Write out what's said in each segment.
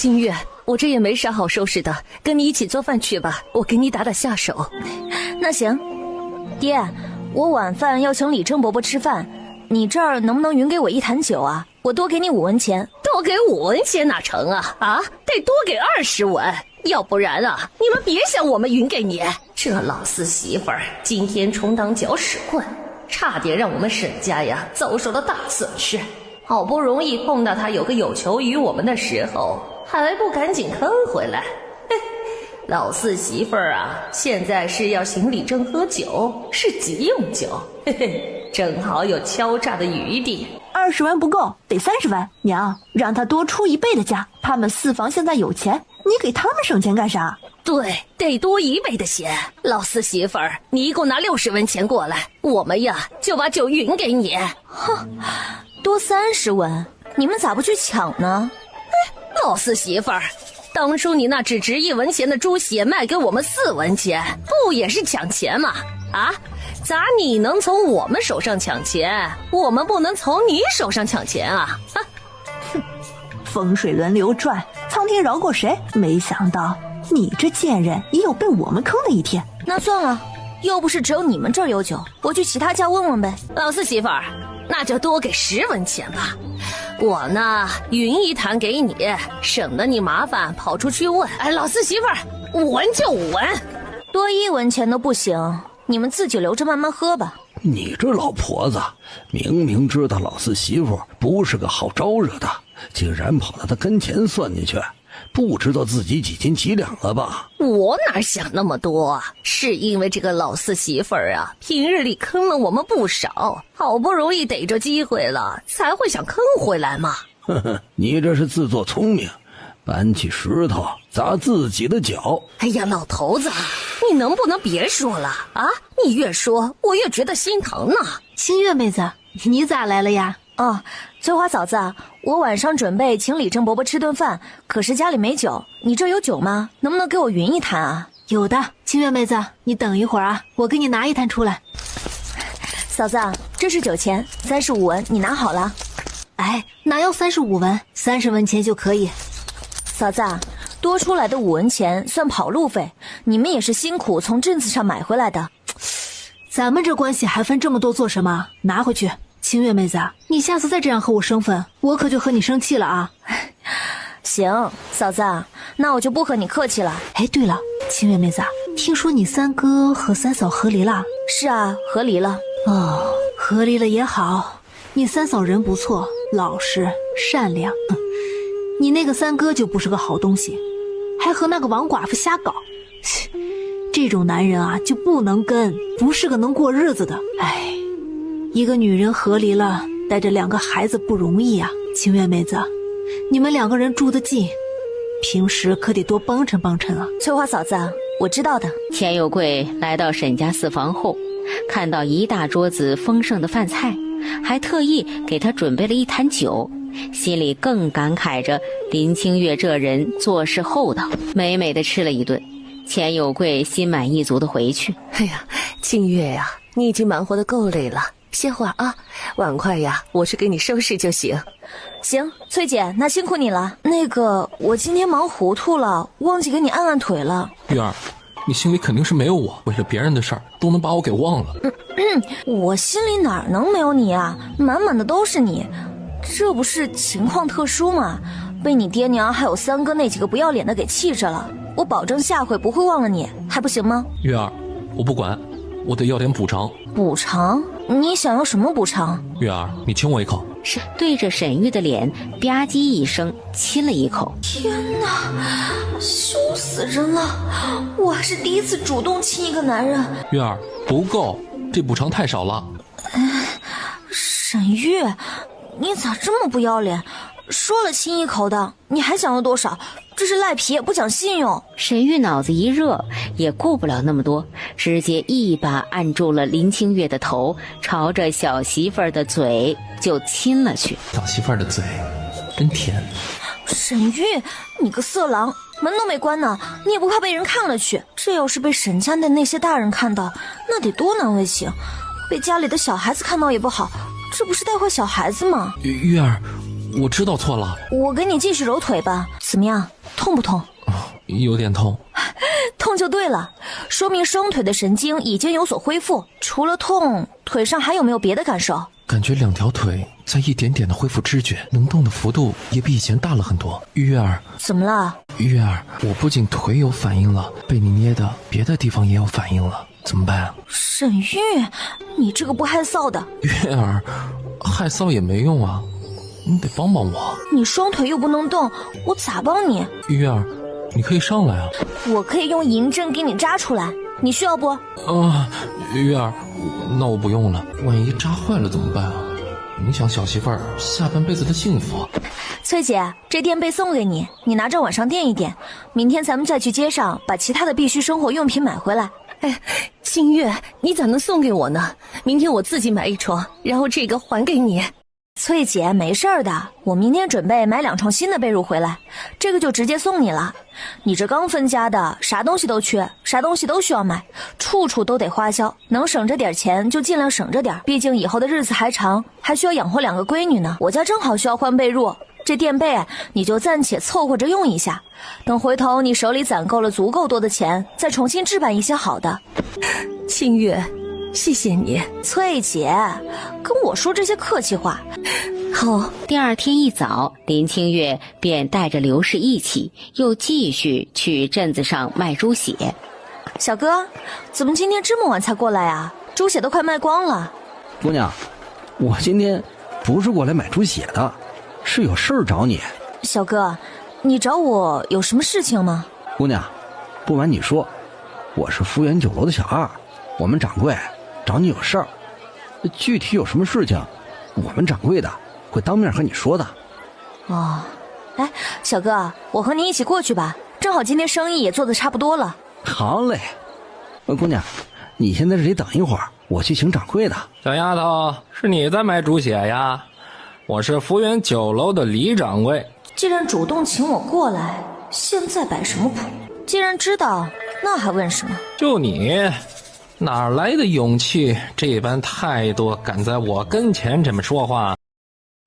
清月，我这也没啥好收拾的，跟你一起做饭去吧，我给你打下手。那行，爹，我晚饭要请李正伯伯吃饭，你这儿能不能匀给我1坛酒啊？我多给你5文钱。多给5文钱哪成啊？得多给20文，要不然啊，你们别想我们匀给你。这老四媳妇儿今天充当搅屎棍，差点让我们沈家呀遭受了大损失。好不容易碰到他有个有求于我们的时候，还不赶紧坑回来。老四媳妇儿啊，现在是要请李正喝酒，是急用酒，正好有敲诈的余地。20文不够，得30文。娘，让他多出1倍的价，他们四房现在有钱，你给他们省钱干啥？对，得多1倍的钱。老四媳妇儿，你一共拿60文钱过来，我们呀就把酒匀给你。哼，多30文，你们咋不去抢呢？老四媳妇儿，当初你那只值1文钱的猪血卖给我们4文钱，不也是抢钱吗？咋你能从我们手上抢钱，我们不能从你手上抢钱啊？哼，风水轮流转，苍天饶过谁？没想到你这贱人也有被我们坑的一天。那算了，又不是只有你们这儿有酒，我去其他家问问呗。老四媳妇儿，那就多给10文钱吧。我呢，匀1坛给你，省得你麻烦跑出去问。老四媳妇儿，5文就5文，多1文钱都不行，你们自己留着慢慢喝吧。你这老婆子，明明知道老四媳妇不是个好招惹的，竟然跑到他跟前算计去，不知道自己几斤几两了吧？我哪想那么多啊，是因为这个老四媳妇儿啊，平日里坑了我们不少，好不容易逮着机会了，才会想坑回来嘛。呵呵，你这是自作聪明，搬起石头砸自己的脚。哎呀，老头子，你能不能别说了啊？你越说我越觉得心疼呢。清月妹子，你咋来了呀？翠花嫂子，我晚上准备请李正伯伯吃顿饭，可是家里没酒，你这有酒吗？能不能给我匀1坛啊？有的，清月妹子，你等一会儿啊，我给你拿1坛出来。嫂子，这是酒钱，35文，你拿好了。哪要35文，30文钱就可以。嫂子，多出来的5文钱算跑路费，你们也是辛苦从镇子上买回来的。咱们这关系还分这么多做什么？拿回去。清月妹子，你下次再这样和我生分，我可就和你生气了啊。行，嫂子，那我就不和你客气了。对了，清月妹子，听说你3哥和3嫂和离了？是啊，和离了。和离了也好，你3嫂人不错，老实善良。你那个3哥就不是个好东西，还和那个王寡妇瞎搞。这种男人啊，就不能跟，不是个能过日子的。一个女人和离了，带着2个孩子不容易啊。清月妹子，你们2个人住得近，平时可得多帮衬帮衬啊。翠花嫂子，我知道的。钱有贵来到沈家四房后，看到一大桌子丰盛的饭菜，还特意给他准备了1坛酒，心里更感慨着林清月这人做事厚道。美美的吃了一顿，钱有贵心满意足的回去。清月呀，你已经忙活得够累了，歇会儿啊，碗筷呀，我去给你收拾就行。行，翠姐，那辛苦你了。我今天忙糊涂了，忘记给你按按腿了。月儿，你心里肯定是没有我，为了别人的事儿都能把我给忘了。我心里哪能没有你啊，满满的都是你。这不是情况特殊吗？被你爹娘还有3哥那几个不要脸的给气着了。我保证下回不会忘了你，还不行吗？月儿，我不管，我得要点补偿。补偿？你想要什么补偿？月儿，你亲我一口。是对着沈玉的脸吧唧一声亲了一口。天哪，羞死人了！我还是第一次主动亲一个男人。月儿，不够，这补偿太少了。沈玉，你咋这么不要脸？说了亲一口的，你还想要多少？这是赖皮，不讲信用。沈玉脑子一热，也顾不了那么多，直接一把按住了林清月的头，朝着小媳妇儿的嘴就亲了去。小媳妇儿的嘴真甜。沈玉，你个色狼，门都没关呢，你也不怕被人看了去？这要是被沈家的那些大人看到，那得多难为情。被家里的小孩子看到也不好，这不是带坏小孩子吗？月儿，我知道错了。我给你继续揉腿吧，怎么样？痛不痛？有点痛。痛就对了，说明双腿的神经已经有所恢复。除了痛，腿上还有没有别的感受？感觉2条腿在一点点的恢复知觉，能动的幅度也比以前大了很多。月儿，怎么了？月儿，我不仅腿有反应了，被你捏的别的地方也有反应了，怎么办？沈玉，你这个不害臊的。月儿，害臊也没用啊，你得帮帮我。你双腿又不能动，我咋帮你？月儿，你可以上来啊。我可以用银针给你扎出来，你需要不？月儿，那我不用了，万一扎坏了怎么办啊？影响小媳妇儿下半辈子的幸福。翠姐，这垫被送给你，你拿着晚上垫一垫，明天咱们再去街上把其他的必需生活用品买回来。哎，新月，你咋能送给我呢？明天我自己买一床，然后这个还给你。翠姐，没事儿的，我明天准备买2床新的被褥回来，这个就直接送你了。你这刚分家的，啥东西都缺，啥东西都需要买，处处都得花销，能省着点钱就尽量省着点，毕竟以后的日子还长，还需要养活2个闺女呢。我家正好需要换被褥，这垫被你就暂且凑合着用一下，等回头你手里攒够了足够多的钱，再重新置办一些好的。清月，谢谢你。翠姐，跟我说这些客气话。好。第2天一早，林清月便带着刘氏一起，又继续去镇子上卖猪血。小哥，怎么今天这么晚才过来啊？猪血都快卖光了。姑娘，我今天不是过来买猪血的，是有事儿找你。小哥，你找我有什么事情吗？姑娘，不瞒你说，我是福源酒楼的小二，我们掌柜找你有事儿，具体有什么事情，我们掌柜的会当面和你说的。哦，哎，小哥，我和你一起过去吧，正好今天生意也做得差不多了。好嘞。姑娘，你先在这里等一会儿，我去请掌柜的。小丫头，是你在买猪血呀？我是福源酒楼的李掌柜。既然主动请我过来，现在摆什么谱？既然知道，那还问什么？就你哪来的勇气，这般态度，敢在我跟前这么说话？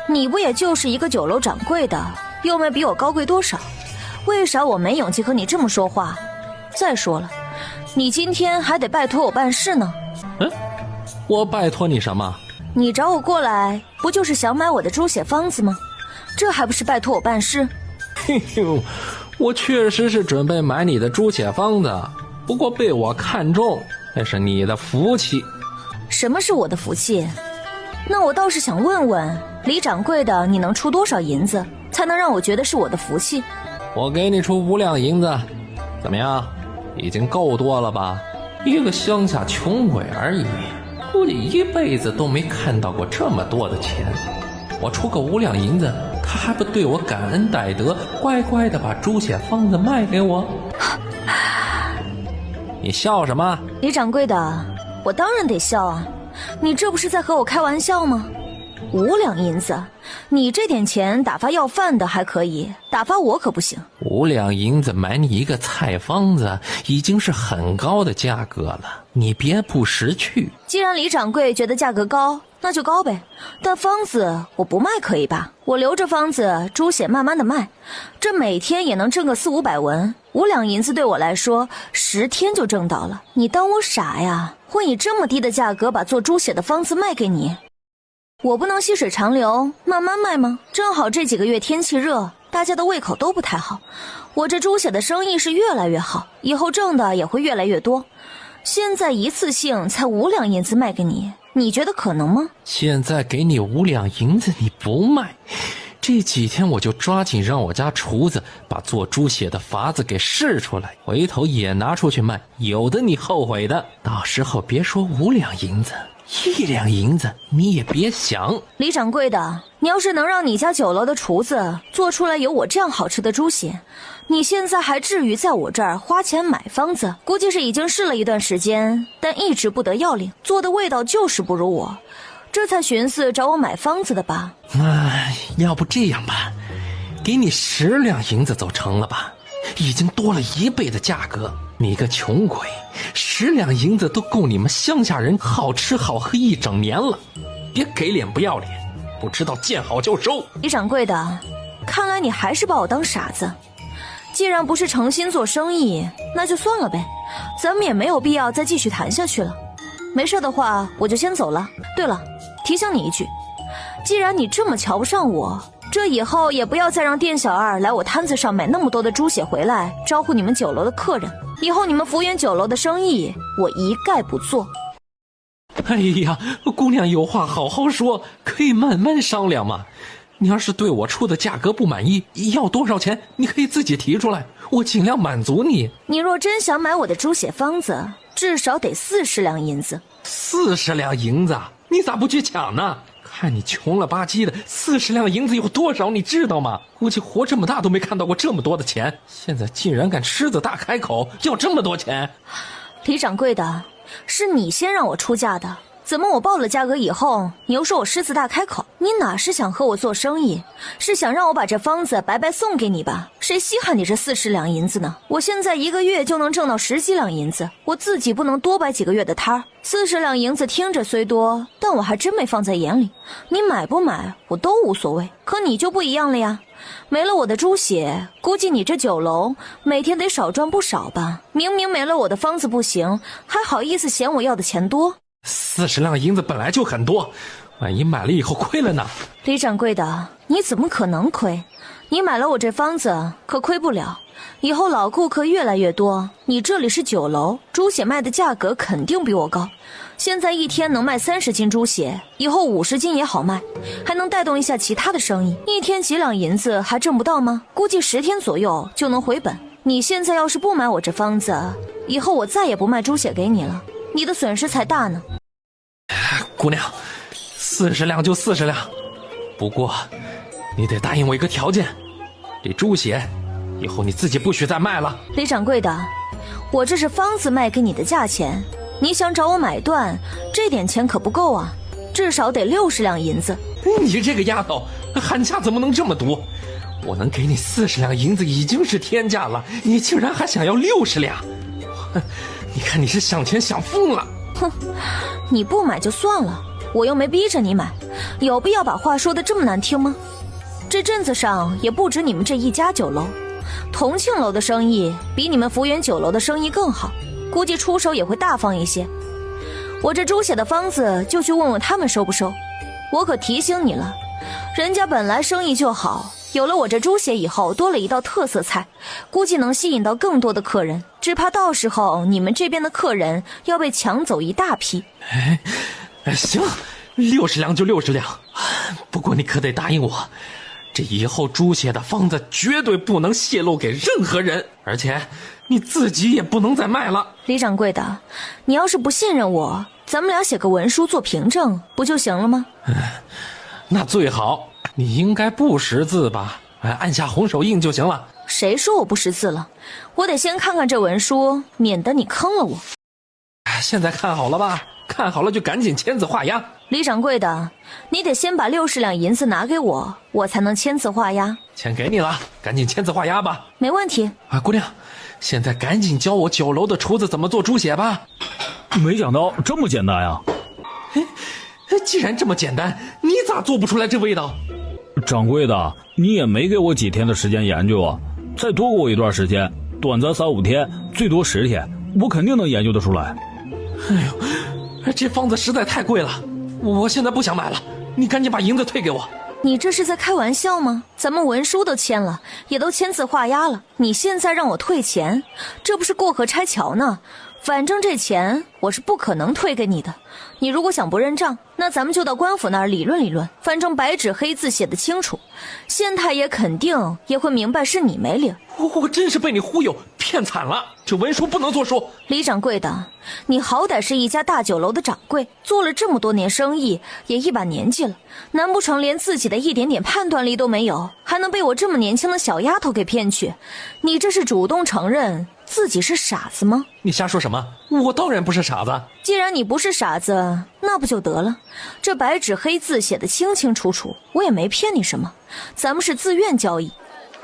你不也就是一个酒楼掌柜的，又没比我高贵多少，为啥我没勇气和你这么说话？再说了，你今天还得拜托我办事呢。我拜托你什么？你找我过来，不就是想买我的猪血方子吗？这还不是拜托我办事？嘿呦，我确实是准备买你的猪血方子，不过被我看中，那是你的福气。什么是我的福气？那我倒是想问问李掌柜的，你能出多少银子，才能让我觉得是我的福气？我给你出5两银子，怎么样？已经够多了吧？一个乡下穷鬼而已，估计一辈子都没看到过这么多的钱。我出个5两银子，他还不对我感恩戴德，乖乖的把猪血方子卖给我？你笑什么？李掌柜的，我当然得笑啊，你这不是在和我开玩笑吗？5两银子，你这点钱打发要饭的还可以，打发我可不行。5两银子买你一个菜方子，已经是很高的价格了，你别不识趣。既然李掌柜觉得价格高，那就高呗，但方子我不卖可以吧？我留着方子，猪血慢慢的卖，这每天也能挣个400-500文，5两银子对我来说10天就挣到了。你当我傻呀？会以这么低的价格把做猪血的方子卖给你？我不能细水长流慢慢卖吗？正好这几个月天气热，大家的胃口都不太好，我这猪血的生意是越来越好，以后挣的也会越来越多。现在一次性才5两银子卖给你，你觉得可能吗？现在给你5两银子你不卖，这几天我就抓紧让我家厨子把做猪血的法子给试出来，回头也拿出去卖，有的你后悔的。到时候别说5两银子，1两银子你也别想。李掌柜的，你要是能让你家酒楼的厨子做出来有我这样好吃的猪血，你现在还至于在我这儿花钱买方子？估计是已经试了一段时间，但一直不得要领，做的味道就是不如我，这才寻思找我买方子的吧。要不这样吧，给你10两银子就成了吧，已经多了1倍的价格。你个穷鬼，10两银子都够你们乡下人好吃好喝1整年了，别给脸不要脸。不知道见好就收。李掌柜的，看来你还是把我当傻子。既然不是诚心做生意，那就算了呗，咱们也没有必要再继续谈下去了。没事的话，我就先走了。对了，提醒你一句，既然你这么瞧不上我，这以后也不要再让店小二来我摊子上买那么多的猪血回来招呼你们酒楼的客人。以后你们福源酒楼的生意，我一概不做。哎呀，姑娘有话好好说，可以慢慢商量嘛。你要是对我出的价格不满意，要多少钱你可以自己提出来，我尽量满足你。你若真想买我的猪血方子，至少得40两银子。40两银子，你咋不去抢呢？看你穷了吧唧的，40两银子有多少你知道吗？估计活这么大都没看到过这么多的钱，现在竟然敢狮子大开口要这么多钱。李掌柜的，是你先让我出价的，怎么我报了价格以后，你又说我狮子大开口？你哪是想和我做生意，是想让我把这方子白白送给你吧？谁稀罕你这40两银子呢？我现在1个月就能挣到10几两银子，我自己不能多摆几个月的摊儿。40两银子听着虽多，但我还真没放在眼里。你买不买我都无所谓，可你就不一样了呀。没了我的猪血，估计你这酒楼每天得少赚不少吧？明明没了我的方子不行，还好意思嫌我要的钱多？40两银子本来就很多，万一买了以后亏了呢？李掌柜的，你怎么可能亏？你买了我这方子可亏不了，以后老顾客越来越多，你这里是酒楼，猪血卖的价格肯定比我高。现在一天能卖30斤猪血，以后50斤也好卖，还能带动一下其他的生意。一天几两银子还挣不到吗？估计10天左右就能回本。你现在要是不买我这方子，以后我再也不卖猪血给你了，你的损失才大呢。姑娘，40两就40两，不过你得答应我一个条件，这猪血以后你自己不许再卖了。李掌柜的，我这是方子卖给你的价钱，你想找我买断，这点钱可不够啊，至少得60两银子。你这个丫头，喊价怎么能这么毒？我能给你40两银子已经是天价了，你竟然还想要60两？你看你是想钱想疯了。哼，你不买就算了，我又没逼着你买，有必要把话说得这么难听吗？这镇子上也不止你们这一家酒楼，同庆楼的生意比你们福源酒楼的生意更好，估计出手也会大方一些。我这猪血的方子就去问问他们收不收。我可提醒你了，人家本来生意就好，有了我这猪血以后多了一道特色菜，估计能吸引到更多的客人，只怕到时候你们这边的客人要被抢走一大批。行，60两就60两，不过你可得答应我，这以后猪血的方子绝对不能泄露给任何人，而且你自己也不能再卖了。李掌柜的，你要是不信任我，咱们俩写个文书做凭证不就行了吗？那最好，你应该不识字吧？按下红手印就行了。谁说我不识字了？我得先看看这文书，免得你坑了我。现在看好了吧？看好了就赶紧签字画押。李掌柜的，你得先把60两银子拿给我，我才能签字画押。钱给你了，赶紧签字画押吧。没问题。姑娘，现在赶紧教我酒楼的厨子怎么做猪血吧。没想到这么简单呀！既然这么简单，你咋做不出来这味道？掌柜的，你也没给我几天的时间研究啊，再多给我一段时间，短则3-5天，最多10天，我肯定能研究得出来。哎呦，这方子实在太贵了，我现在不想买了，你赶紧把银子退给我。你这是在开玩笑吗？咱们文书都签了，也都签字画押了，你现在让我退钱，这不是过河拆桥呢？反正这钱我是不可能退给你的，你如果想不认账，那咱们就到官府那儿理论理论，反正白纸黑字写得清楚，县太爷肯定也会明白是你没理。我真是被你忽悠骗惨了，这文书不能作数。李掌柜的，你好歹是一家大酒楼的掌柜，做了这么多年生意，也一把年纪了，难不成连自己的一点点判断力都没有，还能被我这么年轻的小丫头给骗去？你这是主动承认自己是傻子吗？你瞎说什么？我当然不是傻子。既然你不是傻子，那不就得了？这白纸黑字写得清清楚楚，我也没骗你什么，咱们是自愿交易。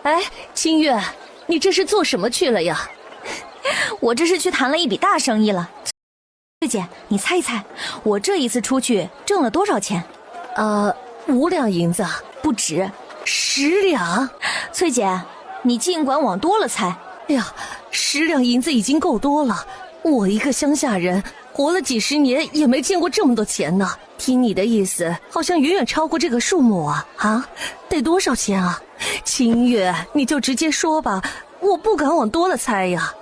哎，清月，你这是做什么去了呀？我这是去谈了一笔大生意了。翠姐，你猜一猜，我这一次出去挣了多少钱？ 5两银子，不止10两。翠姐，你尽管往多了猜。哎呀，10两银子已经够多了，我一个乡下人，活了几十年也没见过这么多钱呢。听你的意思，好像远远超过这个数目啊！啊，得多少钱啊？清月，你就直接说吧，我不敢往多了猜呀。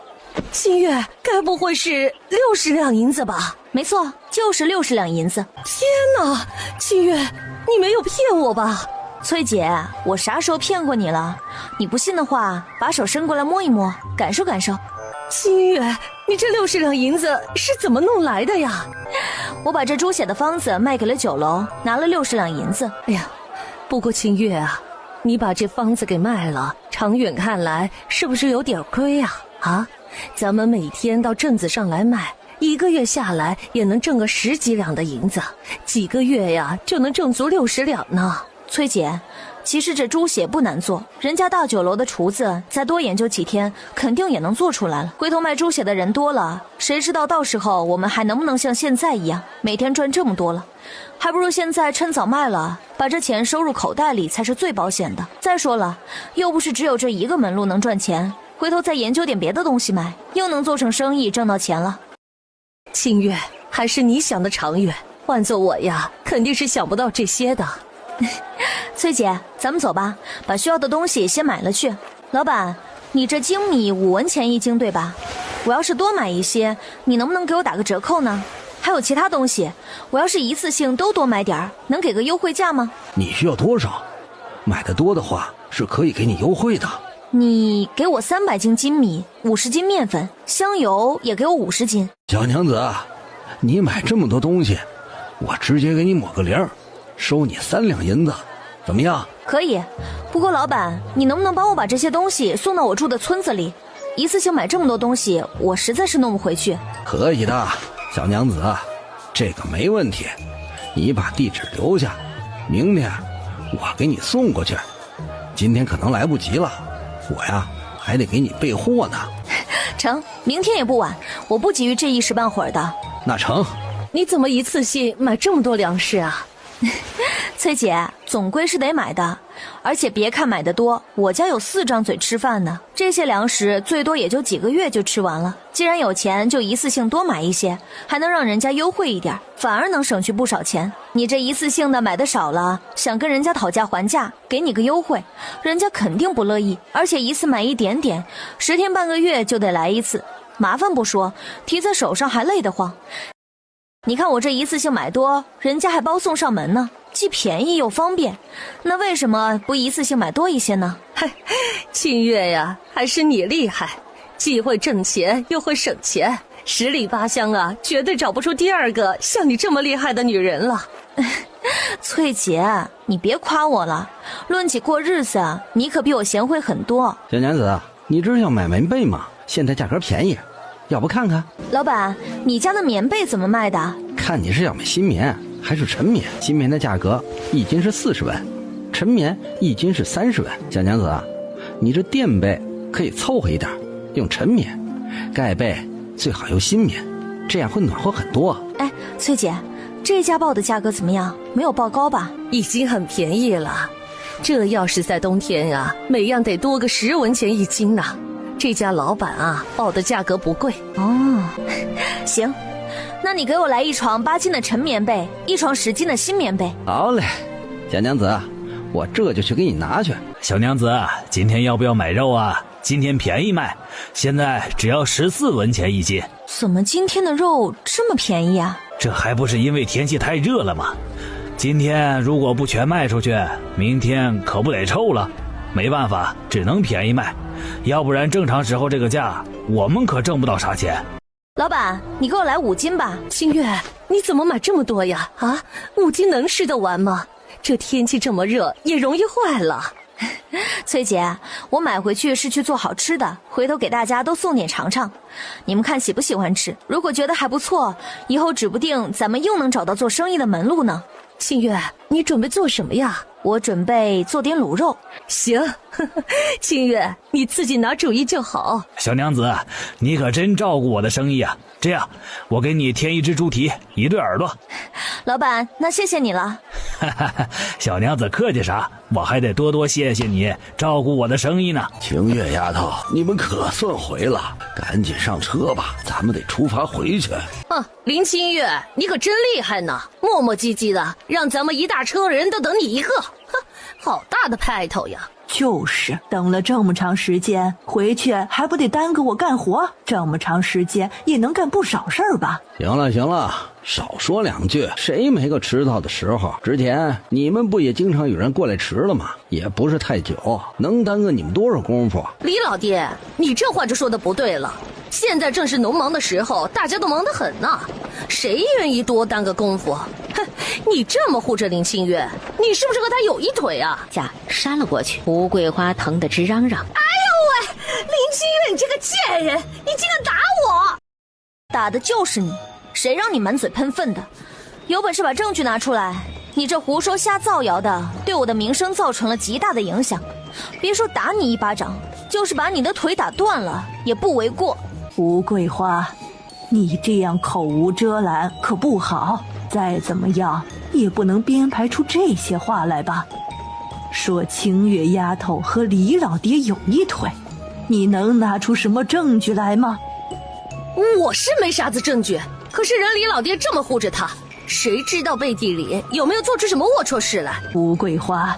清月，该不会是60两银子吧？没错，就是60两银子。天哪，清月，你没有骗我吧？翠姐，我啥时候骗过你了？你不信的话，把手伸过来摸一摸，感受感受。清月，你这60两银子是怎么弄来的呀？我把这猪血的方子卖给了酒楼，拿了60两银子。哎呀，不过清月啊，你把这方子给卖了，长远看来是不是有点亏啊？啊，咱们每天到镇子上来卖，1个月下来也能挣个10几两的银子，几个月呀就能挣足60两呢。翠姐，其实这猪血不难做，人家大酒楼的厨子再多研究几天，肯定也能做出来了。回头卖猪血的人多了，谁知道到时候我们还能不能像现在一样，每天赚这么多了？还不如现在趁早卖了，把这钱收入口袋里才是最保险的。再说了，又不是只有这一个门路能赚钱，回头再研究点别的东西卖，又能做成生意挣到钱了。清月，还是你想的长远，换做我呀，肯定是想不到这些的。翠姐，咱们走吧，把需要的东西先买了去。老板，你这精米5文钱1斤对吧？我要是多买一些，你能不能给我打个折扣呢？还有其他东西，我要是一次性都多买点，能给个优惠价吗？你需要多少？买的多的话是可以给你优惠的。你给我300斤精米，50斤面粉，香油也给我50斤。小娘子，你买这么多东西，我直接给你抹个零，收你3两银子，怎么样？可以，不过老板，你能不能帮我把这些东西送到我住的村子里？一次性买这么多东西，我实在是弄不回去。可以的，小娘子，这个没问题。你把地址留下，明天我给你送过去。今天可能来不及了，我呀还得给你备货呢。成，明天也不晚，我不急于这一时半会儿的。那成。你怎么一次性买这么多粮食啊？翠姐，总归是得买的，而且别看买的多，我家有4张嘴吃饭呢，这些粮食最多也就几个月就吃完了。既然有钱，就一次性多买一些，还能让人家优惠一点，反而能省去不少钱。你这一次性的买的少了，想跟人家讨价还价，给你个优惠，人家肯定不乐意。而且一次买一点点，10天半个月就得来一次，麻烦不说，提在手上还累得慌。你看我这一次性买多，人家还包送上门呢，既便宜又方便，那为什么不一次性买多一些呢？嗨，清月呀，还是你厉害，既会挣钱又会省钱，10里8乡啊，绝对找不出第2个像你这么厉害的女人了。翠姐，你别夸我了，论起过日子，你可比我贤惠很多。小娘子，你这是要买棉被吗？现在价格便宜，要不看看？老板，你家的棉被怎么卖的？看你是要买新棉还是陈棉。新棉的价格1斤是40文，陈棉1斤是30文。小娘子啊，你这垫被可以凑合一点，用陈棉；盖被最好用新棉，这样会暖和很多。哎，翠姐，这家报的价格怎么样？没有报高吧？已经很便宜了，这要是在冬天啊，每样得多个10文钱1斤呢。这家老板啊，报的价格不贵哦。行，那你给我来1床8斤的陈棉被，1床10斤的新棉被。好嘞，小娘子，我这就去给你拿去。小娘子，今天要不要买肉啊？今天便宜卖，现在只要14文钱1斤。怎么今天的肉这么便宜啊？这还不是因为天气太热了吗？今天如果不全卖出去，明天可不得臭了。没办法，只能便宜卖，要不然正常时候这个价，我们可挣不到啥钱。老板，你给我来5斤吧。清月，你怎么买这么多呀？啊，5斤能吃得完吗？这天气这么热，也容易坏了。翠姐，我买回去是去做好吃的，回头给大家都送点尝尝，你们看喜不喜欢吃？如果觉得还不错，以后指不定咱们又能找到做生意的门路呢。清月，你准备做什么呀？我准备做点卤肉。行，清月，你自己拿主意就好。小娘子，你可真照顾我的生意啊！这样，我给你添1只猪蹄，1对耳朵。老板，那谢谢你了。小娘子客气啥，我还得多多谢谢你照顾我的生意呢。清月丫头，你们可算回了，赶紧上车吧，咱们得出发回去。林清月，你可真厉害呢，磨磨唧唧的，让咱们一大车人都等你一个，哼，好大的派头呀！就是等了这么长时间，回去还不得耽搁我干活？这么长时间也能干不少事儿吧？行了，少说两句，谁没个迟到的时候？之前你们不也经常有人过来迟了吗？也不是太久，能耽搁你们多少功夫？李老爹，你这话就说的不对了。现在正是农忙的时候，大家都忙得很呢，谁愿意多耽搁功夫？哼，你这么护着林清月，你是不是和他有一腿啊？下扇了过去，吴桂花疼得直嚷嚷：“哎呦喂，林清月，你这个贱人，你竟敢打我！打的就是你，谁让你满嘴喷粪的？有本事把证据拿出来！你这胡说瞎造谣的，对我的名声造成了极大的影响。别说打你一巴掌，就是把你的腿打断了，也不为过。”吴桂花，你这样口无遮拦可不好，再怎么样也不能编排出这些话来吧。说清月丫头和李老爹有一腿，你能拿出什么证据来吗？我是没啥子证据，可是人李老爹这么护着他，谁知道背地里有没有做出什么龌龊事来？吴桂花，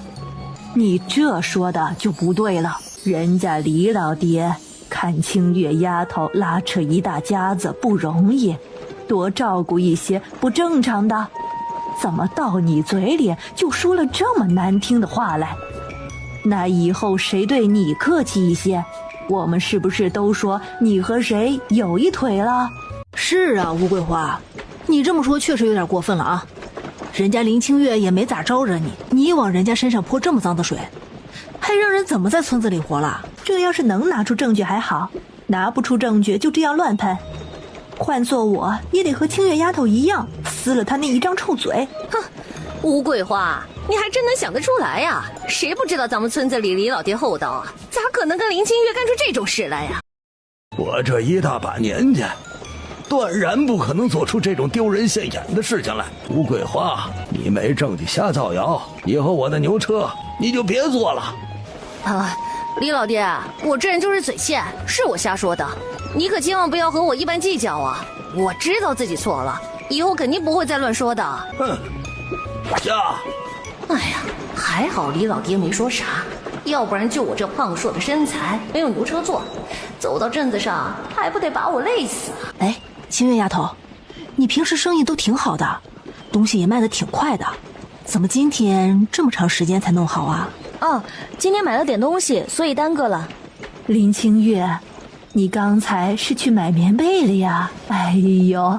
你这说的就不对了，人家李老爹看清月丫头拉扯一大家子不容易，多照顾一些不正常的，怎么到你嘴里就说了这么难听的话来？那以后谁对你客气一些，我们是不是都说你和谁有一腿了？是啊，吴桂花，你这么说确实有点过分了啊！人家林清月也没咋招惹你，你往人家身上泼这么脏的水，还让人怎么在村子里活了？这要是能拿出证据还好，拿不出证据就这样乱喷，换做我也得和清月丫头一样撕了她那一张臭嘴。哼，吴桂花，你还真能想得出来呀！谁不知道咱们村子里李老爹厚道啊？咋可能跟林清月干出这种事来呀？我这一大把年纪，断然不可能做出这种丢人现眼的事情来。吴桂花，你没证据瞎造谣，以后我的牛车你就别坐了。李老爹，我这人就是嘴欠，是我瞎说的，你可千万不要和我一般计较啊！我知道自己错了，以后肯定不会再乱说的。哼，下。哎呀，还好李老爹没说啥，要不然就我这胖硕的身材，没有牛车坐，走到镇子上还不得把我累死啊！哎，清月丫头，你平时生意都挺好的，东西也卖得挺快的，怎么今天这么长时间才弄好啊？今天买了点东西，所以耽搁了。林清月，你刚才是去买棉被了呀？哎呦，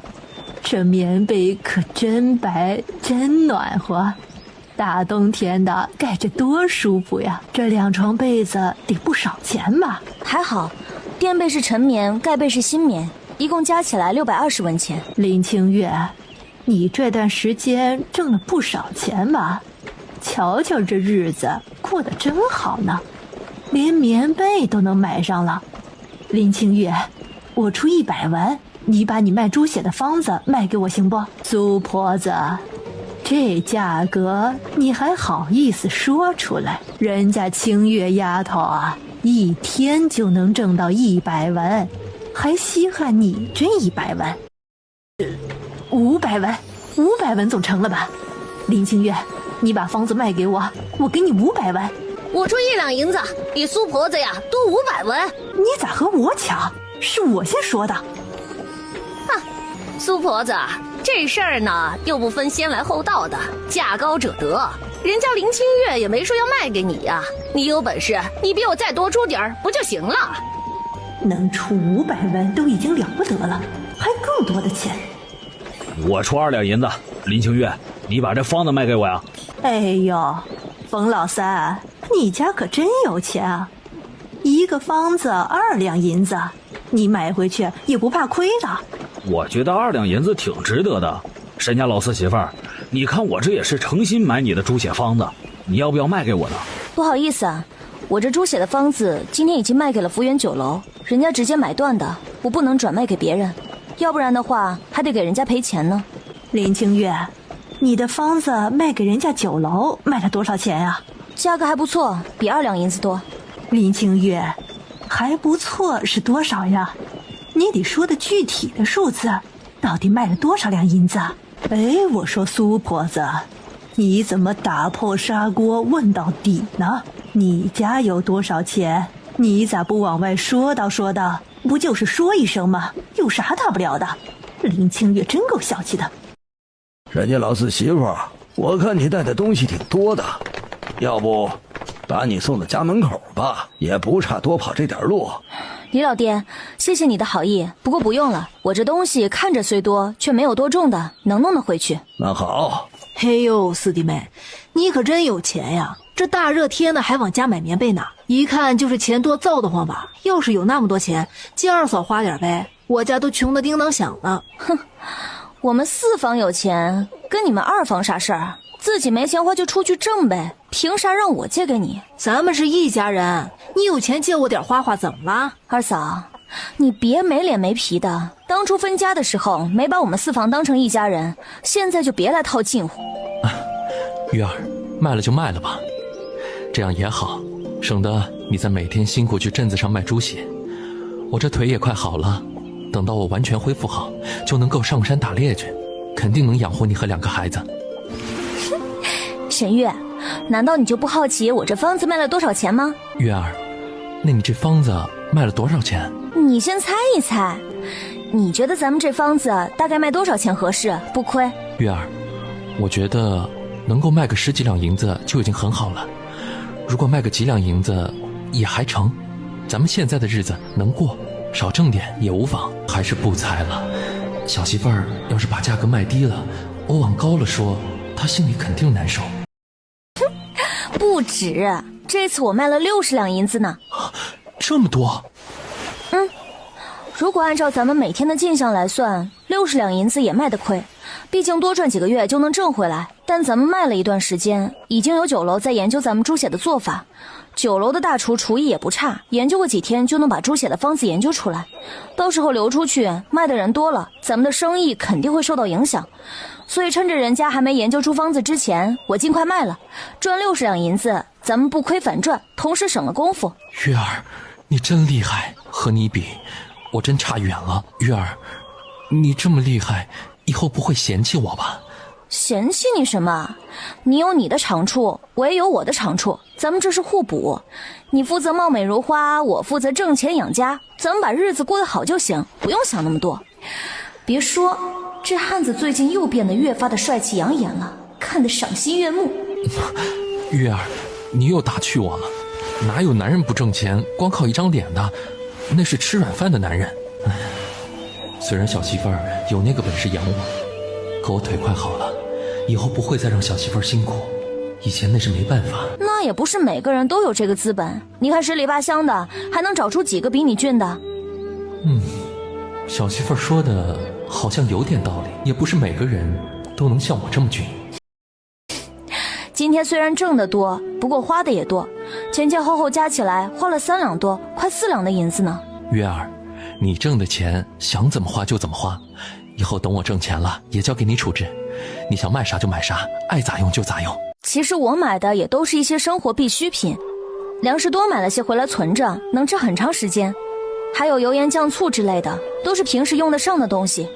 这棉被可真白，真暖和，大冬天的盖着多舒服呀！这2床被子得不少钱吧？还好，垫被是陈棉，盖被是新棉，一共加起来620文钱。林清月，你这段时间挣了不少钱吧？瞧瞧这日子过得真好呢，连棉被都能买上了。林清月，我出100文，你把你卖猪血的方子卖给我行不？苏婆子，这价格你还好意思说出来？人家清月丫头啊，一天就能挣到100文，还稀罕你这100文？500文，500文总成了吧？林清月，你把方子卖给我，我给你500文。我出1两银子，比苏婆子呀多500文。你咋和我抢？是我先说的。苏婆子，这事儿呢又不分先来后到的，价高者得。人家林清月也没说要卖给你呀，你有本事你比我再多出点儿不就行了？能出500文都已经了不得了，还更多的钱。我出2两银子，林清月，你把这方子卖给我呀。哎呦，冯老三，你家可真有钱啊！一个方子2两银子，你买回去也不怕亏的。我觉得2两银子挺值得的。沈家老四媳妇儿，你看我这也是诚心买你的猪血方子，你要不要卖给我呢？不好意思啊，我这猪血的方子今天已经卖给了福源酒楼，人家直接买断的，我不能转卖给别人，要不然的话还得给人家赔钱呢。林清月，你的房子卖给人家酒楼卖了多少钱呀？价格还不错，比2两银子多。林清月，还不错是多少呀？你得说的具体的数字，到底卖了多少两银子？哎，我说苏婆子，你怎么打破砂锅问到底呢？你家有多少钱？你咋不往外说道？不就是说一声吗？有啥大不了的？林清月真够小气的。人家老四媳妇，我看你带的东西挺多的，要不把你送到家门口吧，也不差多跑这点路。李老爹，谢谢你的好意，不过不用了，我这东西看着虽多，却没有多重的，能弄得回去。那好。嘿呦，四弟妹，你可真有钱呀！这大热天的还往家买棉被呢，一看就是钱多造得慌吧？要是有那么多钱，借二嫂花点呗，我家都穷得叮当响呢。哼，我们4房有钱，跟你们2房啥事儿？自己没钱花就出去挣呗，凭啥让我借给你？咱们是一家人，你有钱借我点花花怎么了？二嫂，你别没脸没皮的，当初分家的时候没把我们4房当成一家人，现在就别来套近乎。玉儿，卖了就卖了吧，这样也好，省得你再每天辛苦去镇子上卖猪血。我这腿也快好了，等到我完全恢复好，就能够上山打猎去，肯定能养活你和2个孩子。沈月，难道你就不好奇我这方子卖了多少钱吗？玉儿，那你这方子卖了多少钱？你先猜一猜，你觉得咱们这方子大概卖多少钱合适，不亏？玉儿，我觉得能够卖个10几两银子就已经很好了，如果卖个几两银子也还成，咱们现在的日子能过，少挣点也无妨。还是不猜了，小媳妇儿要是把价格卖低了，我往高了说，她心里肯定难受。不止，这次我卖了60两银子呢。这么多？如果按照咱们每天的进项来算，60两银子也卖得亏，毕竟多赚几个月就能挣回来。但咱们卖了一段时间，已经有酒楼在研究咱们猪血的做法，酒楼的大厨厨艺也不差，研究过几天就能把猪血的方子研究出来，到时候流出去，卖的人多了，咱们的生意肯定会受到影响。所以趁着人家还没研究出方子之前，我尽快卖了，赚60两银子，咱们不亏反赚，同时省了功夫。玉儿，你真厉害，和你比我真差远了。玉儿，你这么厉害，以后不会嫌弃我吧？嫌弃你什么？你有你的长处，我也有我的长处，咱们这是互补。你负责貌美如花，我负责挣钱养家，咱们把日子过得好就行，不用想那么多。别说，这汉子最近又变得越发的帅气养眼了，看得赏心悦目。玉儿，你又打趣我了，哪有男人不挣钱光靠一张脸的，那是吃软饭的男人。虽然小媳妇儿有那个本事养我，可我腿快好了，以后不会再让小媳妇儿辛苦，以前那是没办法。那也不是每个人都有这个资本，你看十里八乡的还能找出几个比你俊的？小媳妇儿说的好像有点道理，也不是每个人都能像我这么俊。今天虽然挣得多，不过花的也多，前前后后加起来花了3两多，快4两的银子呢。月儿，你挣的钱想怎么花就怎么花，以后等我挣钱了也交给你处置，你想买啥就买啥，爱咋用就咋用。其实我买的也都是一些生活必需品，粮食多买了些回来存着，能吃很长时间，还有油盐酱醋之类的，都是平时用得上的东西，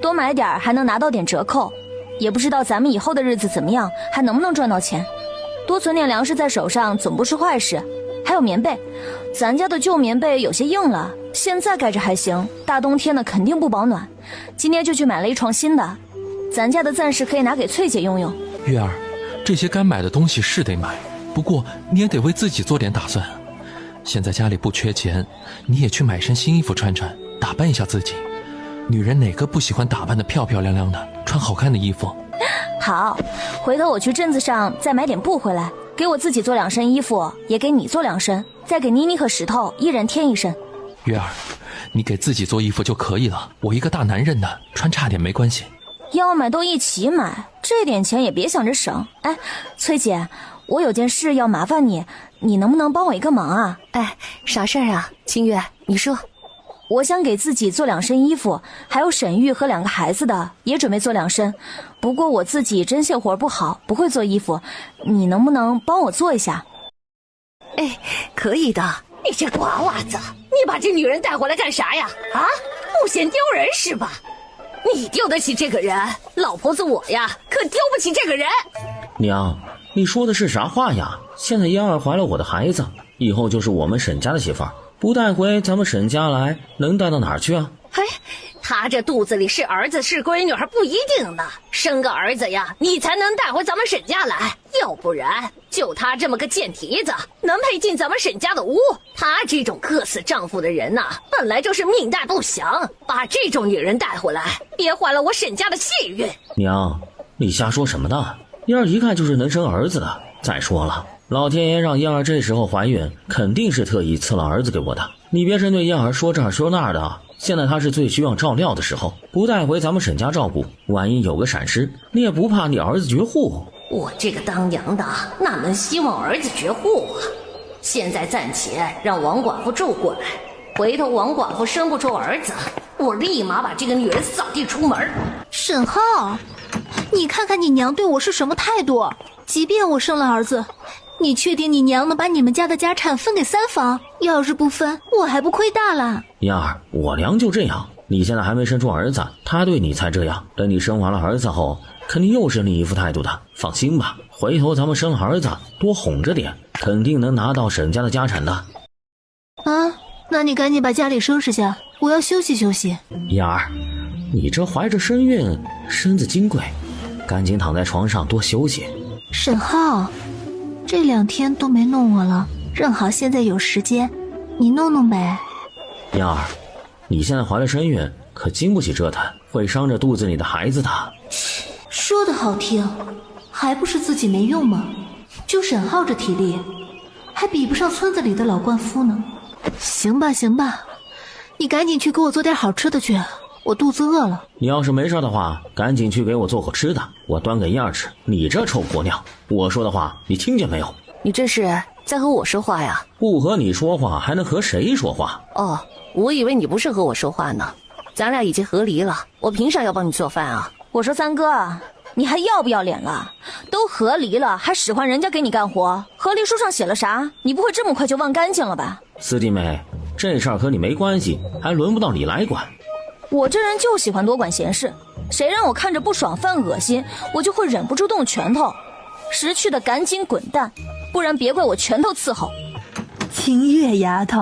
多买点还能拿到点折扣。也不知道咱们以后的日子怎么样，还能不能赚到钱，多存点粮食在手上总不是坏事。还有棉被，咱家的旧棉被有些硬了，现在盖着还行，大冬天的肯定不保暖，今天就去买了一床新的，咱家的暂时可以拿给翠姐用用。月儿，这些该买的东西是得买，不过你也得为自己做点打算。现在家里不缺钱，你也去买身新衣服穿穿，打扮一下自己。女人哪个不喜欢打扮得漂漂亮亮的，穿好看的衣服？好，回头我去镇子上再买点布回来，给我自己做2身衣服，也给你做2身，再给妮妮和石头一人添1身。月儿，你给自己做衣服就可以了，我一个大男人呢，穿差点没关系。要买都一起买，这点钱也别想着省。哎，翠姐，我有件事要麻烦你，你能不能帮我一个忙啊？哎，啥事儿啊？清月，你说。我想给自己做2身衣服，还有沈玉和2个孩子的也准备做2身。不过我自己针线活不好，不会做衣服，你能不能帮我做一下？哎，可以的。你这瓜娃子，你把这女人带回来干啥呀？啊，不嫌丢人是吧？你丢得起这个人，老婆子我呀，可丢不起这个人。娘，你说的是啥话呀？现在燕儿怀了我的孩子，以后就是我们沈家的媳妇儿，不带回咱们沈家来，能带到哪儿去啊？嘿，他这肚子里是儿子是闺女还不一定呢，生个儿子呀，你才能带回咱们沈家来，要不然就他这么个贱蹄子，能配进咱们沈家的屋？他这种克死丈夫的人呐，本来就是命大不祥，把这种女人带回来，别坏了我沈家的气运。娘，你瞎说什么呢？燕儿一看就是能生儿子的。再说了，老天爷让燕儿这时候怀孕，肯定是特意赐了儿子给我的。你别针对燕儿说这儿说那儿的，现在她是最需要照料的时候，不带回咱们沈家照顾，万一有个闪失，你也不怕你儿子绝户？我这个当娘的哪能希望儿子绝户啊？现在暂且让王寡妇住过来，回头王寡妇生不出儿子，我立马把这个女人扫地出门。沈浩，你看看你娘对我是什么态度？即便我生了儿子，你确定你娘能把你们家的家产分给3房？要是不分，我还不亏大了。燕儿，我娘就这样，你现在还没生出儿子，她对你才这样，等你生完了儿子后，肯定又是另一副态度的。放心吧，回头咱们生了儿子，多哄着点，肯定能拿到沈家的家产的。啊，那你赶紧把家里收拾下，我要休息休息。燕儿，你这怀着身孕，身子金贵，赶紧躺在床上多休息。沈浩，这2天都没弄我了，正好现在有时间，你弄弄呗。燕儿，你现在怀了身孕，可经不起折腾，会伤着肚子里的孩子的。说的好听，还不是自己没用吗？就沈浩这体力，还比不上村子里的老灌夫呢。行吧行吧，你赶紧去给我做点好吃的去，我肚子饿了。你要是没事的话，赶紧去给我做口吃的，我端给燕儿吃。你这臭婆娘，我说的话你听见没有？你这是在和我说话呀？不和你说话还能和谁说话？哦，我以为你不是和我说话呢。咱俩已经和离了，我凭啥要帮你做饭啊？我说三哥，你还要不要脸了？都和离了，还使唤人家给你干活？和离书上写了啥？你不会这么快就忘干净了吧？四弟妹，这事儿和你没关系，还轮不到你来管。我这人就喜欢多管闲事，谁让我看着不爽犯恶心，我就会忍不住动拳头。识趣的赶紧滚蛋，不然别怪我拳头伺候。清月丫头，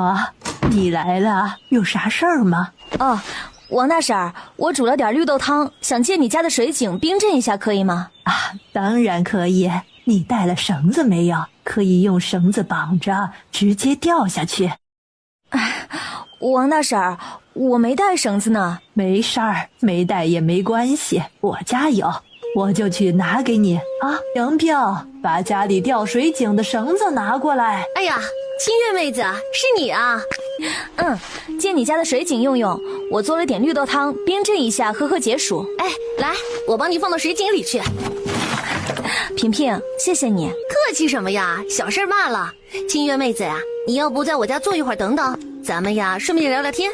你来了，有啥事儿吗？哦，王大婶，我煮了点绿豆汤，想借你家的水井冰镇一下，可以吗？啊，当然可以。你带了绳子没有？可以用绳子绑着，直接掉下去。哎，王大婶，我没带绳子呢。没事儿，没带也没关系，我家有，我就去拿给你啊。杨彪，把家里吊水井的绳子拿过来。哎呀，清月妹子，是你啊。借你家的水井用用，我做了点绿豆汤，冰镇一下，喝解暑。哎，来，我帮你放到水井里去。萍萍，谢谢你。客气什么呀，小事罢了。清月妹子呀，你要不在我家坐一会儿等等，咱们呀顺便聊聊天。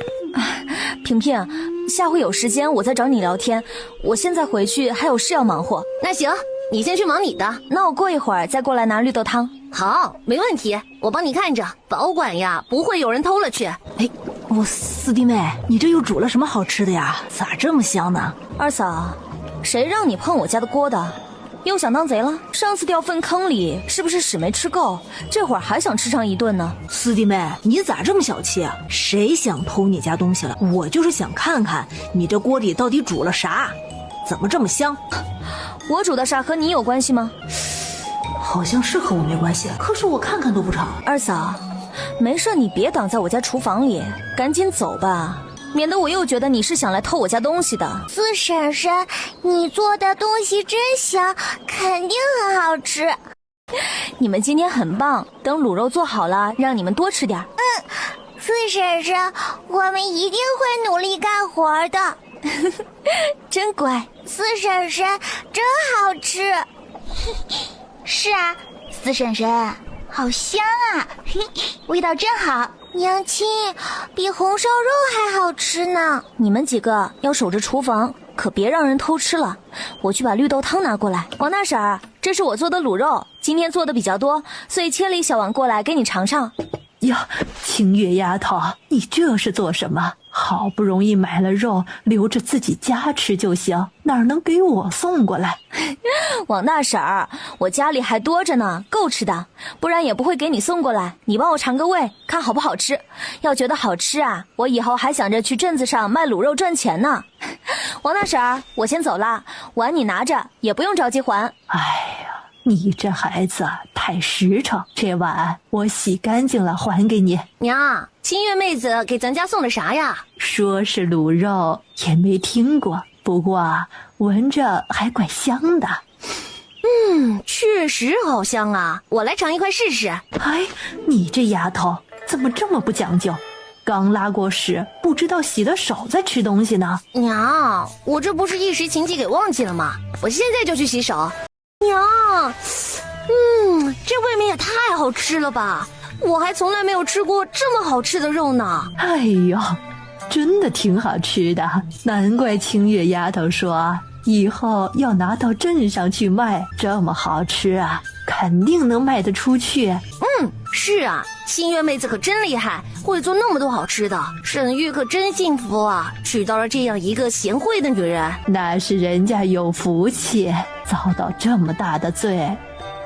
萍萍，下回有时间我再找你聊天，我现在回去还有事要忙活。那行，你先去忙你的，那我过一会儿再过来拿绿豆汤。好，没问题，我帮你看着，保管呀不会有人偷了去。哎，我四弟妹，你这又煮了什么好吃的呀？咋这么香呢？二嫂，谁让你碰我家的锅的？又想当贼了？上次掉粪坑里是不是屎没吃够？这会儿还想吃上一顿呢？四弟妹，你咋这么小气啊？谁想偷你家东西了？我就是想看看你这锅里到底煮了啥，怎么这么香？我煮的啥和你有关系吗？好像是和我没关系，可是我看看都不吵。二嫂，没事你别挡在我家厨房里，赶紧走吧，免得我又觉得你是想来偷我家东西的。四婶婶，你做的东西真香，肯定很好吃。你们今天很棒，等卤肉做好了，让你们多吃点。四婶婶，我们一定会努力干活的。真乖。四婶婶，真好吃。是啊，四婶婶，好香啊，味道真好。娘亲，比红烧肉还好吃呢。你们几个要守着厨房，可别让人偷吃了。我去把绿豆汤拿过来。王大婶儿，这是我做的卤肉，今天做的比较多，所以切了一小碗过来给你尝尝。呀，清月丫头，你这是做什么？好不容易买了肉，留着自己家吃就行，哪能给我送过来？王大婶儿，我家里还多着呢，够吃的，不然也不会给你送过来。你帮我尝个味，看好不好吃。要觉得好吃啊，我以后还想着去镇子上卖卤肉赚钱呢。王大婶儿，我先走了，碗你拿着，也不用着急还。哎呀，你这孩子太实诚，这碗我洗干净了还给你。娘，清月妹子给咱家送的啥呀？说是卤肉也没听过，不过闻着还怪香的。确实好香啊，我来尝一块试试。哎，你这丫头怎么这么不讲究？刚拉过屎，不知道洗了手再吃东西呢。娘，我这不是一时情急给忘记了吗？我现在就去洗手。娘，这未免也太好吃了吧！我还从来没有吃过这么好吃的肉呢。哎呦，真的挺好吃的，难怪清月丫头说以后要拿到镇上去卖，这么好吃啊，肯定能卖得出去。是啊，清月妹子可真厉害，会做那么多好吃的。沈玉可真幸福啊，娶到了这样一个贤惠的女人。那是人家有福气，遭到这么大的罪，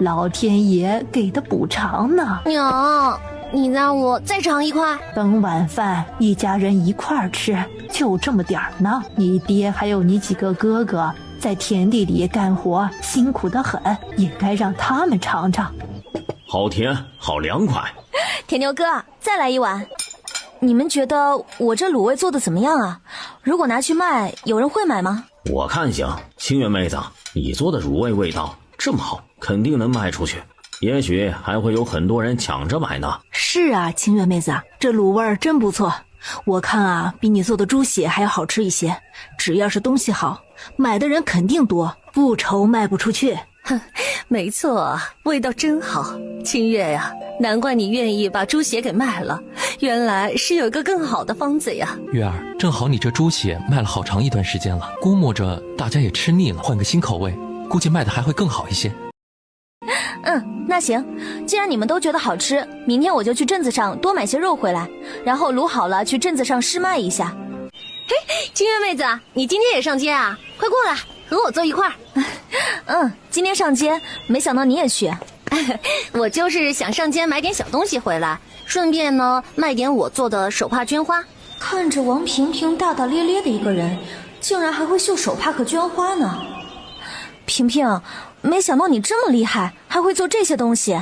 老天爷给的补偿呢。娘，你让我再尝一块。等晚饭一家人一块儿吃，就这么点儿呢。你爹还有你几个哥哥在田地里干活，辛苦得很，也该让他们尝尝。好甜，好凉快。铁牛哥，再来一碗。你们觉得我这卤味做的怎么样啊？如果拿去卖，有人会买吗？我看行，清月妹子，你做的卤味味道这么好，肯定能卖出去，也许还会有很多人抢着买呢。是啊，清月妹子，这卤味儿真不错，我看啊，比你做的猪血还要好吃一些。只要是东西好，买的人肯定多，不愁卖不出去。没错，味道真好。清月呀，难怪你愿意把猪血给卖了，原来是有一个更好的方子呀。月儿，正好你这猪血卖了好长一段时间了，估摸着大家也吃腻了，换个新口味，估计卖的还会更好一些。那行，既然你们都觉得好吃，明天我就去镇子上多买些肉回来，然后卤好了去镇子上试卖一下。清月妹子，你今天也上街啊？快过来和我坐一块儿。今天上街，没想到你也去。我就是想上街买点小东西回来，顺便呢卖点我做的手帕绢花。看着王萍萍大大咧咧的一个人，竟然还会绣手帕和绢花呢。萍萍，没想到你这么厉害，还会做这些东西。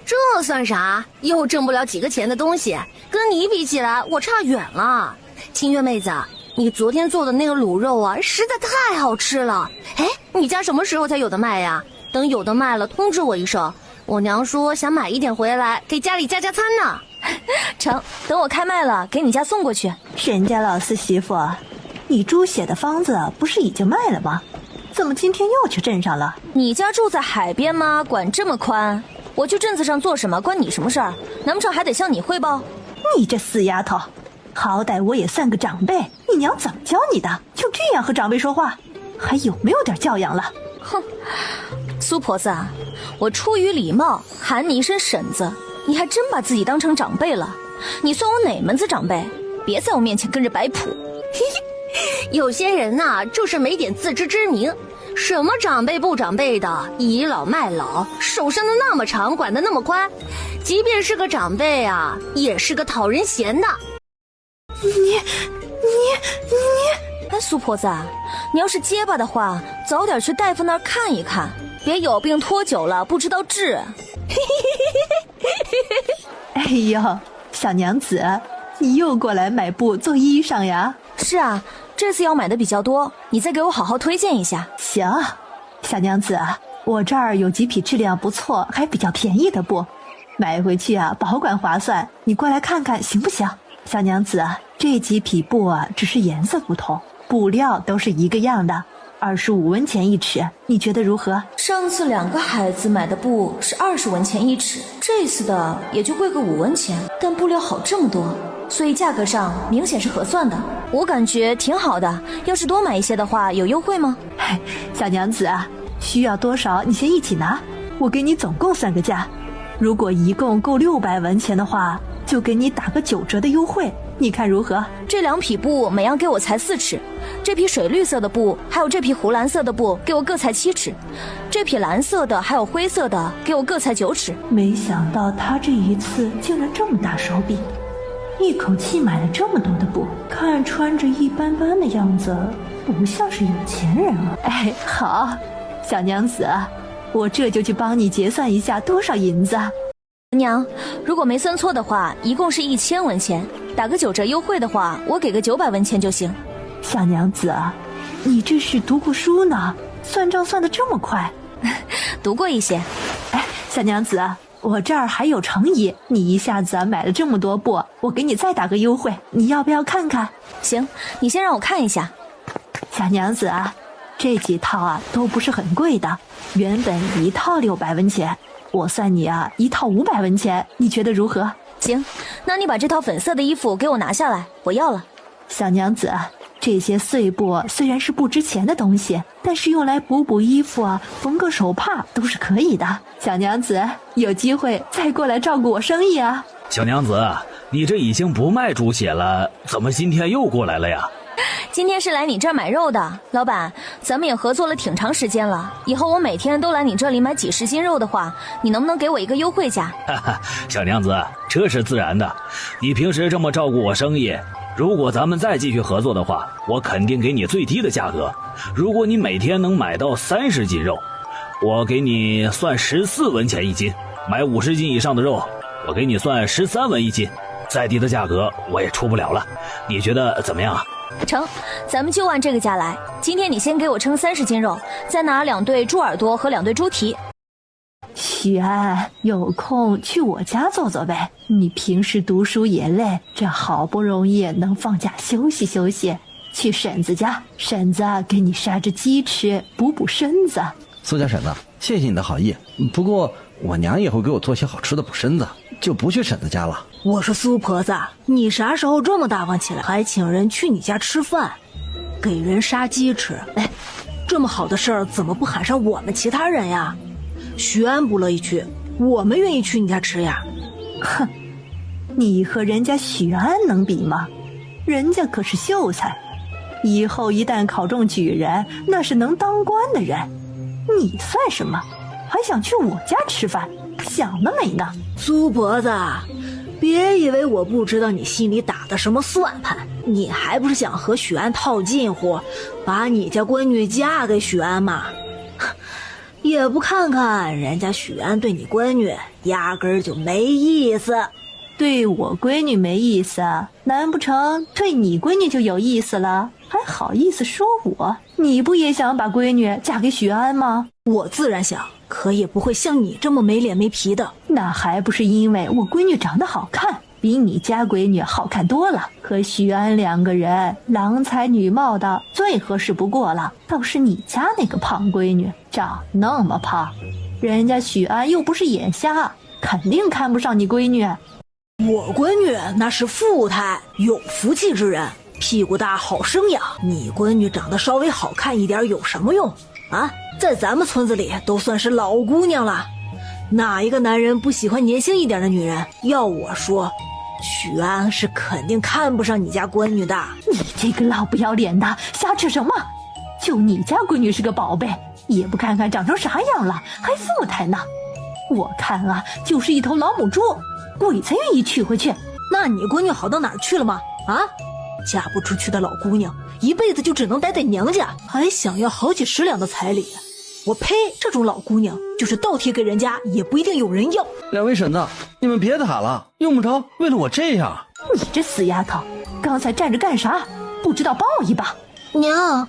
这算啥？又挣不了几个钱的东西，跟你比起来，我差远了。清月妹子，你昨天做的那个卤肉啊，实在太好吃了。哎，你家什么时候才有的卖呀？等有的卖了通知我一声，我娘说想买一点回来给家里加加餐呢。成，等我开卖了给你家送过去。人家老四媳妇，你猪血的方子不是已经卖了吗？怎么今天又去镇上了？你家住在海边吗？管这么宽？我去镇子上做什么关你什么事儿？难不成还得向你汇报？你这死丫头，好歹我也算个长辈，你娘怎么教你的？就这样和长辈说话，还有没有点教养了？哼，苏婆子，我出于礼貌喊你一声婶子，你还真把自己当成长辈了。你算我哪门子长辈？别在我面前跟着摆谱。有些人呐，就是没点自知之明，什么长辈不长辈的，倚老卖老，手伸得那么长，管得那么宽，即便是个长辈啊，也是个讨人嫌的。你，哎，苏婆子，你要是结巴的话，早点去大夫那儿看一看，别有病拖久了不知道治。哎呦，小娘子，你又过来买布做衣裳呀？是啊，这次要买的比较多，你再给我好好推荐一下。行，小娘子，我这儿有几匹质量不错还比较便宜的布，买回去啊保管划算，你过来看看行不行？小娘子，这几匹布啊只是颜色不同，布料都是一个样的， 25文钱一尺，你觉得如何？上次2个孩子买的布是20文钱一尺，这次的也就贵个5文钱，但布料好这么多，所以价格上明显是合算的。我感觉挺好的，要是多买一些的话，有优惠吗？小娘子啊，需要多少你先一起拿，我给你总共算个价。如果一共够600文钱的话，就给你打个9折的优惠，你看如何？这2匹布每样给我裁4尺，这匹水绿色的布还有这匹湖蓝色的布给我各裁7尺，这匹蓝色的还有灰色的给我各裁9尺。没想到他这一次竟然这么大手笔，一口气买了这么多的布，看穿着一般般的样子，不像是有钱人啊。好，小娘子，我这就去帮你结算一下多少银子。娘，如果没算错的话，一共是1000文钱，打个9折优惠的话，我给个900文钱就行。小娘子，你这是读过书呢，算账算得这么快？读过一些。小娘子，我这儿还有成衣，你一下子买了这么多布，我给你再打个优惠，你要不要看看？行，你先让我看一下。小娘子啊，这几套都不是很贵的，原本一套600文钱，我算你一套500文钱，你觉得如何？行，那你把这套粉色的衣服给我拿下来，我要了。小娘子，这些碎布虽然是不值钱的东西，但是用来补衣服缝个手帕都是可以的。小娘子，有机会再过来照顾我生意啊。小娘子，你这已经不卖猪血了，怎么今天又过来了呀？今天是来你这儿买肉的，老板，咱们也合作了挺长时间了，以后我每天都来你这里买几十斤肉的话，你能不能给我一个优惠价？小娘子，这是自然的，你平时这么照顾我生意，如果咱们再继续合作的话，我肯定给你最低的价格。如果你每天能买到30斤肉，我给你算14文钱一斤，买50斤以上的肉，我给你算13文一斤，再低的价格我也出不了了，你觉得怎么样？成，咱们就按这个价来。今天你先给我称30斤肉，再拿2对猪耳朵和2对猪蹄。许安，有空去我家坐坐呗，你平时读书也累，这好不容易能放假休息休息，去婶子家，婶子给你杀只鸡吃，补身子。苏家婶子，谢谢你的好意，不过我娘也会给我做些好吃的补身子，就不去婶子家了。我说苏婆子，你啥时候这么大方起来，还请人去你家吃饭，给人杀鸡吃？这么好的事儿怎么不喊上我们其他人呀？徐安不乐意去，我们愿意去你家吃呀。哼，你和人家许安能比吗？人家可是秀才，以后一旦考中举人，那是能当官的人。你算什么？还想去我家吃饭？想得美呢！苏婆子，别以为我不知道你心里打的什么算盘，你还不是想和许安套近乎，把你家闺女嫁给许安吗？也不看看人家许安对你闺女压根儿就没意思。对我闺女没意思，难不成对你闺女就有意思了？还好意思说我？你不也想把闺女嫁给许安吗？我自然想，可也不会像你这么没脸没皮的。那还不是因为我闺女长得好看，比你家闺女好看多了，和许安2个人郎才女貌的，最合适不过了。倒是你家那个胖闺女长那么胖，人家许安又不是眼瞎，肯定看不上你闺女。我闺女那是富态有福气之人，屁股大好生养，你闺女长得稍微好看一点有什么用啊？在咱们村子里都算是老姑娘了，哪一个男人不喜欢年轻一点的女人？要我说，许安是肯定看不上你家闺女的。你这个老不要脸的，瞎扯什么？就你家闺女是个宝贝，也不看看长成啥样了，还富态呢。我看就是一头老母猪，鬼才愿意娶回去。那你闺女好到哪儿去了吗？啊，嫁不出去的老姑娘，一辈子就只能待在娘家，还想要好几10两的彩礼。我呸！这种老姑娘就是倒贴给人家，也不一定有人要。2位婶子，你们别打了，用不着为了我这样。你这死丫头，刚才站着干啥？不知道帮我一把？娘，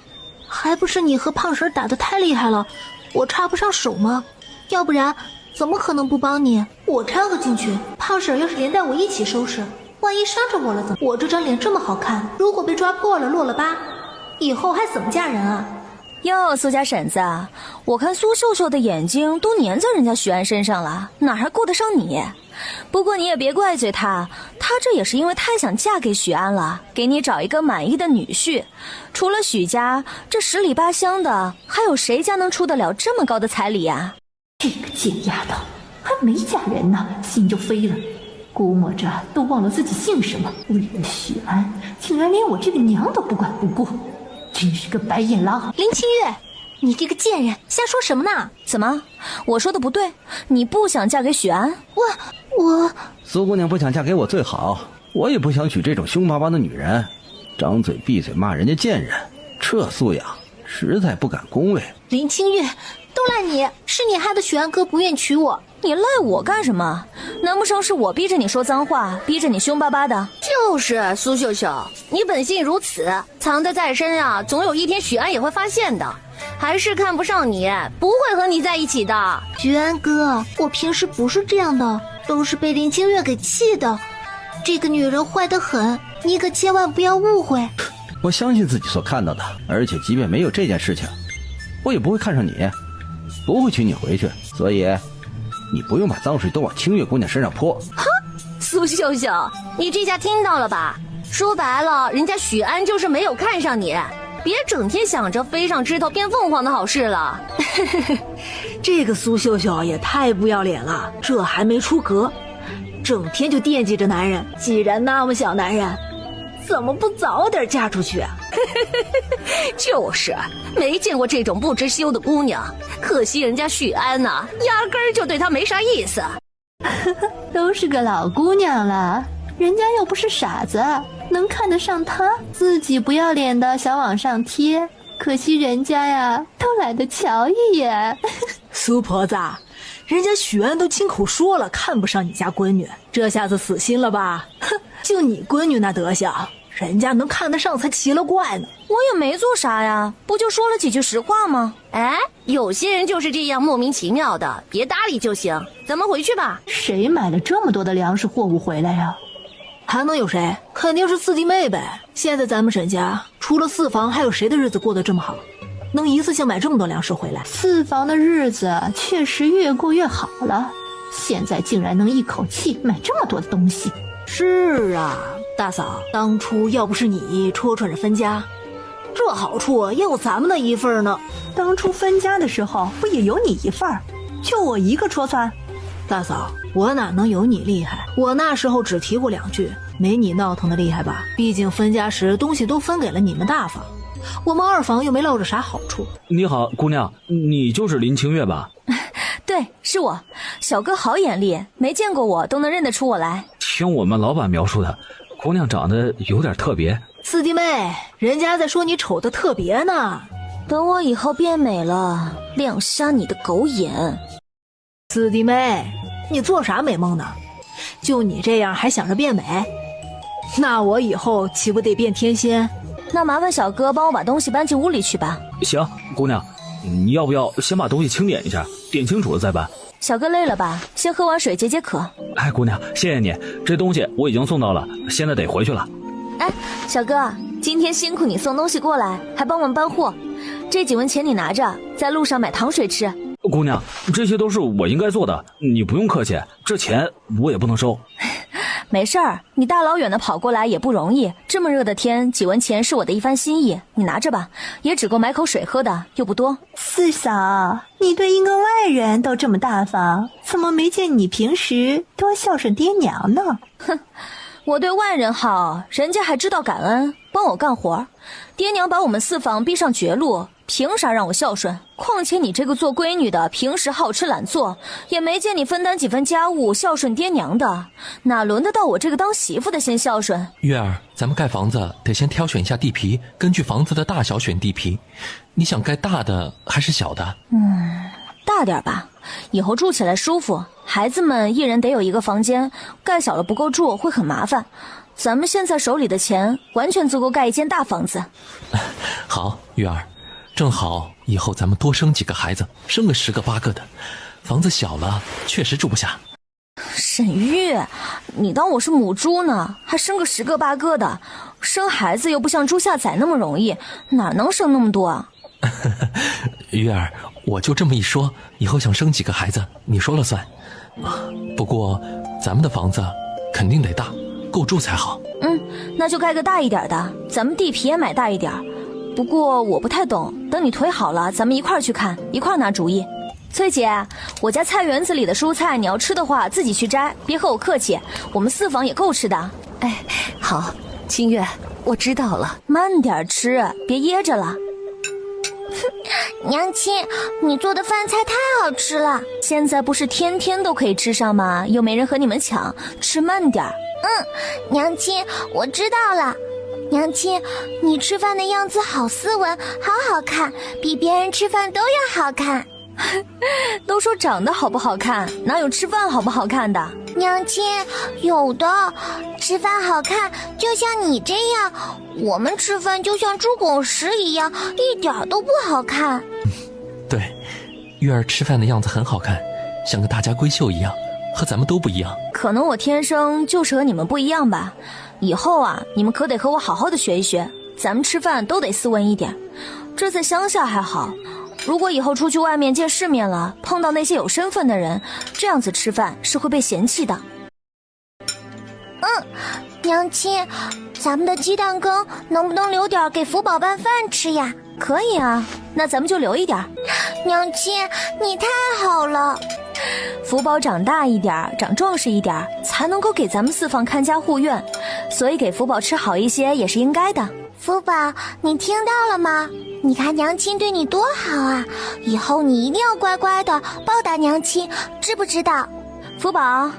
还不是你和胖婶打得太厉害了，我插不上手吗？要不然怎么可能不帮你？我掺和进去，胖婶要是连带我一起收拾，万一伤着我了怎么？我这张脸这么好看，如果被抓破了落了疤，以后还怎么嫁人啊？哟，苏家婶子，我看苏秀秀的眼睛都粘在人家许安身上了，哪还顾得上你？不过你也别怪罪她这也是因为太想嫁给许安了，给你找一个满意的女婿。除了许家，这10里8乡的，还有谁家能出得了这么高的彩礼啊？这个贱丫头还没嫁人呢，心就飞了，估摸着都忘了自己姓什么。为了许安，竟然连我这个娘都不管不顾，真是个白眼狼。林清月，你这个贱人，瞎说什么呢？怎么，我说的不对？你不想嫁给许安？我苏姑娘不想嫁给我最好，我也不想娶这种凶巴巴的女人，张嘴闭嘴骂人家贱人，这素养实在不敢恭维。林清月，都赖你，是你害得许安哥不愿娶我。你赖我干什么？难不成是我逼着你说脏话，逼着你凶巴巴的？就是苏秀秀，你本性如此，藏得再深啊，总有一天许安也会发现的。还是看不上你，不会和你在一起的。许安哥，我平时不是这样的，都是被林清月给气的。这个女人坏得很，你可千万不要误会。我相信自己所看到的，而且即便没有这件事情，我也不会看上你，不会娶你回去，所以你不用把脏水都往清月姑娘身上泼。哼，苏秀秀，你这下听到了吧？说白了，人家许安就是没有看上你，别整天想着飞上枝头变凤凰的好事了。这个苏秀秀也太不要脸了，这还没出阁，整天就惦记着男人。既然那么小男人，怎么不早点嫁出去啊？就是没见过这种不知羞的姑娘，可惜人家许安呐，压根儿就对她没啥意思。都是个老姑娘了，人家又不是傻子，能看得上她，自己不要脸的想往上贴，可惜人家呀都懒得瞧一眼。苏婆子，人家许安都亲口说了看不上你家闺女，这下子死心了吧？哼，就你闺女那德行，人家能看得上才奇了怪呢。我也没做啥呀，不就说了几句实话吗？哎，有些人就是这样莫名其妙的，别搭理就行。咱们回去吧。谁买了这么多的粮食货物回来呀？还能有谁？肯定是四弟妹呗。现在咱们沈家除了四房，还有谁的日子过得这么好，能一次性买这么多粮食回来？四房的日子确实越过越好了，现在竟然能一口气买这么多的东西。是啊，大嫂，当初要不是你戳着分家，这好处也有咱们的一份呢。当初分家的时候不也有你一份，就我一个戳穿。大嫂，我哪能有你厉害？我那时候只提过2句，没你闹腾的厉害吧？毕竟分家时东西都分给了你们大房，我们二房又没落着啥好处。你好，姑娘，你就是林清月吧？对，是我。小哥好眼力，没见过我都能认得出我来。听我们老板描述的，姑娘长得有点特别。四弟妹，人家在说你丑的特别呢。等我以后变美了，亮瞎你的狗眼。四弟妹，你做啥美梦呢？就你这样还想着变美？那我以后岂不得变天仙？那麻烦小哥帮我把东西搬进屋里去吧。行，姑娘，你要不要先把东西清点一下，点清楚了再搬？小哥累了吧？先喝碗水解解渴。哎，姑娘，谢谢你，这东西我已经送到了，现在得回去了。哎，小哥，今天辛苦你送东西过来，还帮我们搬货，这几文钱你拿着，在路上买糖水吃。姑娘，这些都是我应该做的，你不用客气，这钱我也不能收。没事儿，你大老远的跑过来也不容易，这么热的天，几文钱是我的一番心意，你拿着吧，也只够买口水喝的，又不多。四嫂，你对一个外人都这么大方，怎么没见你平时多孝顺爹娘呢？哼，我对外人好，人家还知道感恩，帮我干活。爹娘把我们四房逼上绝路，凭啥让我孝顺？况且你这个做闺女的，平时好吃懒做，也没见你分担几分家务孝顺爹娘的，哪轮得到我这个当媳妇的先孝顺？月儿，咱们盖房子得先挑选一下地皮，根据房子的大小选地皮。你想盖大的还是小的？大点吧，以后住起来舒服。孩子们一人得有一个房间，盖小了不够住会很麻烦。咱们现在手里的钱完全足够盖一间大房子。好，月儿，正好以后咱们多生几个孩子，生个10个8个的，房子小了确实住不下。沈玉，你当我是母猪呢？还生个10个8个的，生孩子又不像猪下崽那么容易，哪能生那么多啊？月儿，我就这么一说，以后想生几个孩子你说了算。不过咱们的房子肯定得大，够住才好。那就盖个大一点的，咱们地皮也买大一点。不过我不太懂，等你腿好了咱们一块儿去看，一块儿拿主意。翠姐，我家菜园子里的蔬菜你要吃的话自己去摘，别和我客气，我们4房也够吃的。哎，好，清月，我知道了，慢点吃，别噎着了。娘亲，你做的饭菜太好吃了。现在不是天天都可以吃上吗？又没人和你们抢，吃慢点。娘亲，我知道了。娘亲，你吃饭的样子好斯文，好好看，比别人吃饭都要好看。都说长得好不好看，哪有吃饭好不好看的？娘亲，有的，吃饭好看就像你这样，我们吃饭就像猪狗食一样，一点都不好看。对，月儿吃饭的样子很好看，像个大家闺秀一样，和咱们都不一样。可能我天生就是和你们不一样吧。以后啊，你们可得和我好好的学一学，咱们吃饭都得斯文一点。这在乡下还好，如果以后出去外面见世面了，碰到那些有身份的人，这样子吃饭是会被嫌弃的。娘亲，咱们的鸡蛋羹能不能留点给福宝拌饭吃呀？可以啊，那咱们就留一点。娘亲，你太好了。福宝长大一点，长壮实一点，才能够给咱们4房看家护院，所以给福宝吃好一些也是应该的。福宝，你听到了吗？你看娘亲对你多好啊，以后你一定要乖乖的报答娘亲，知不知道？福宝，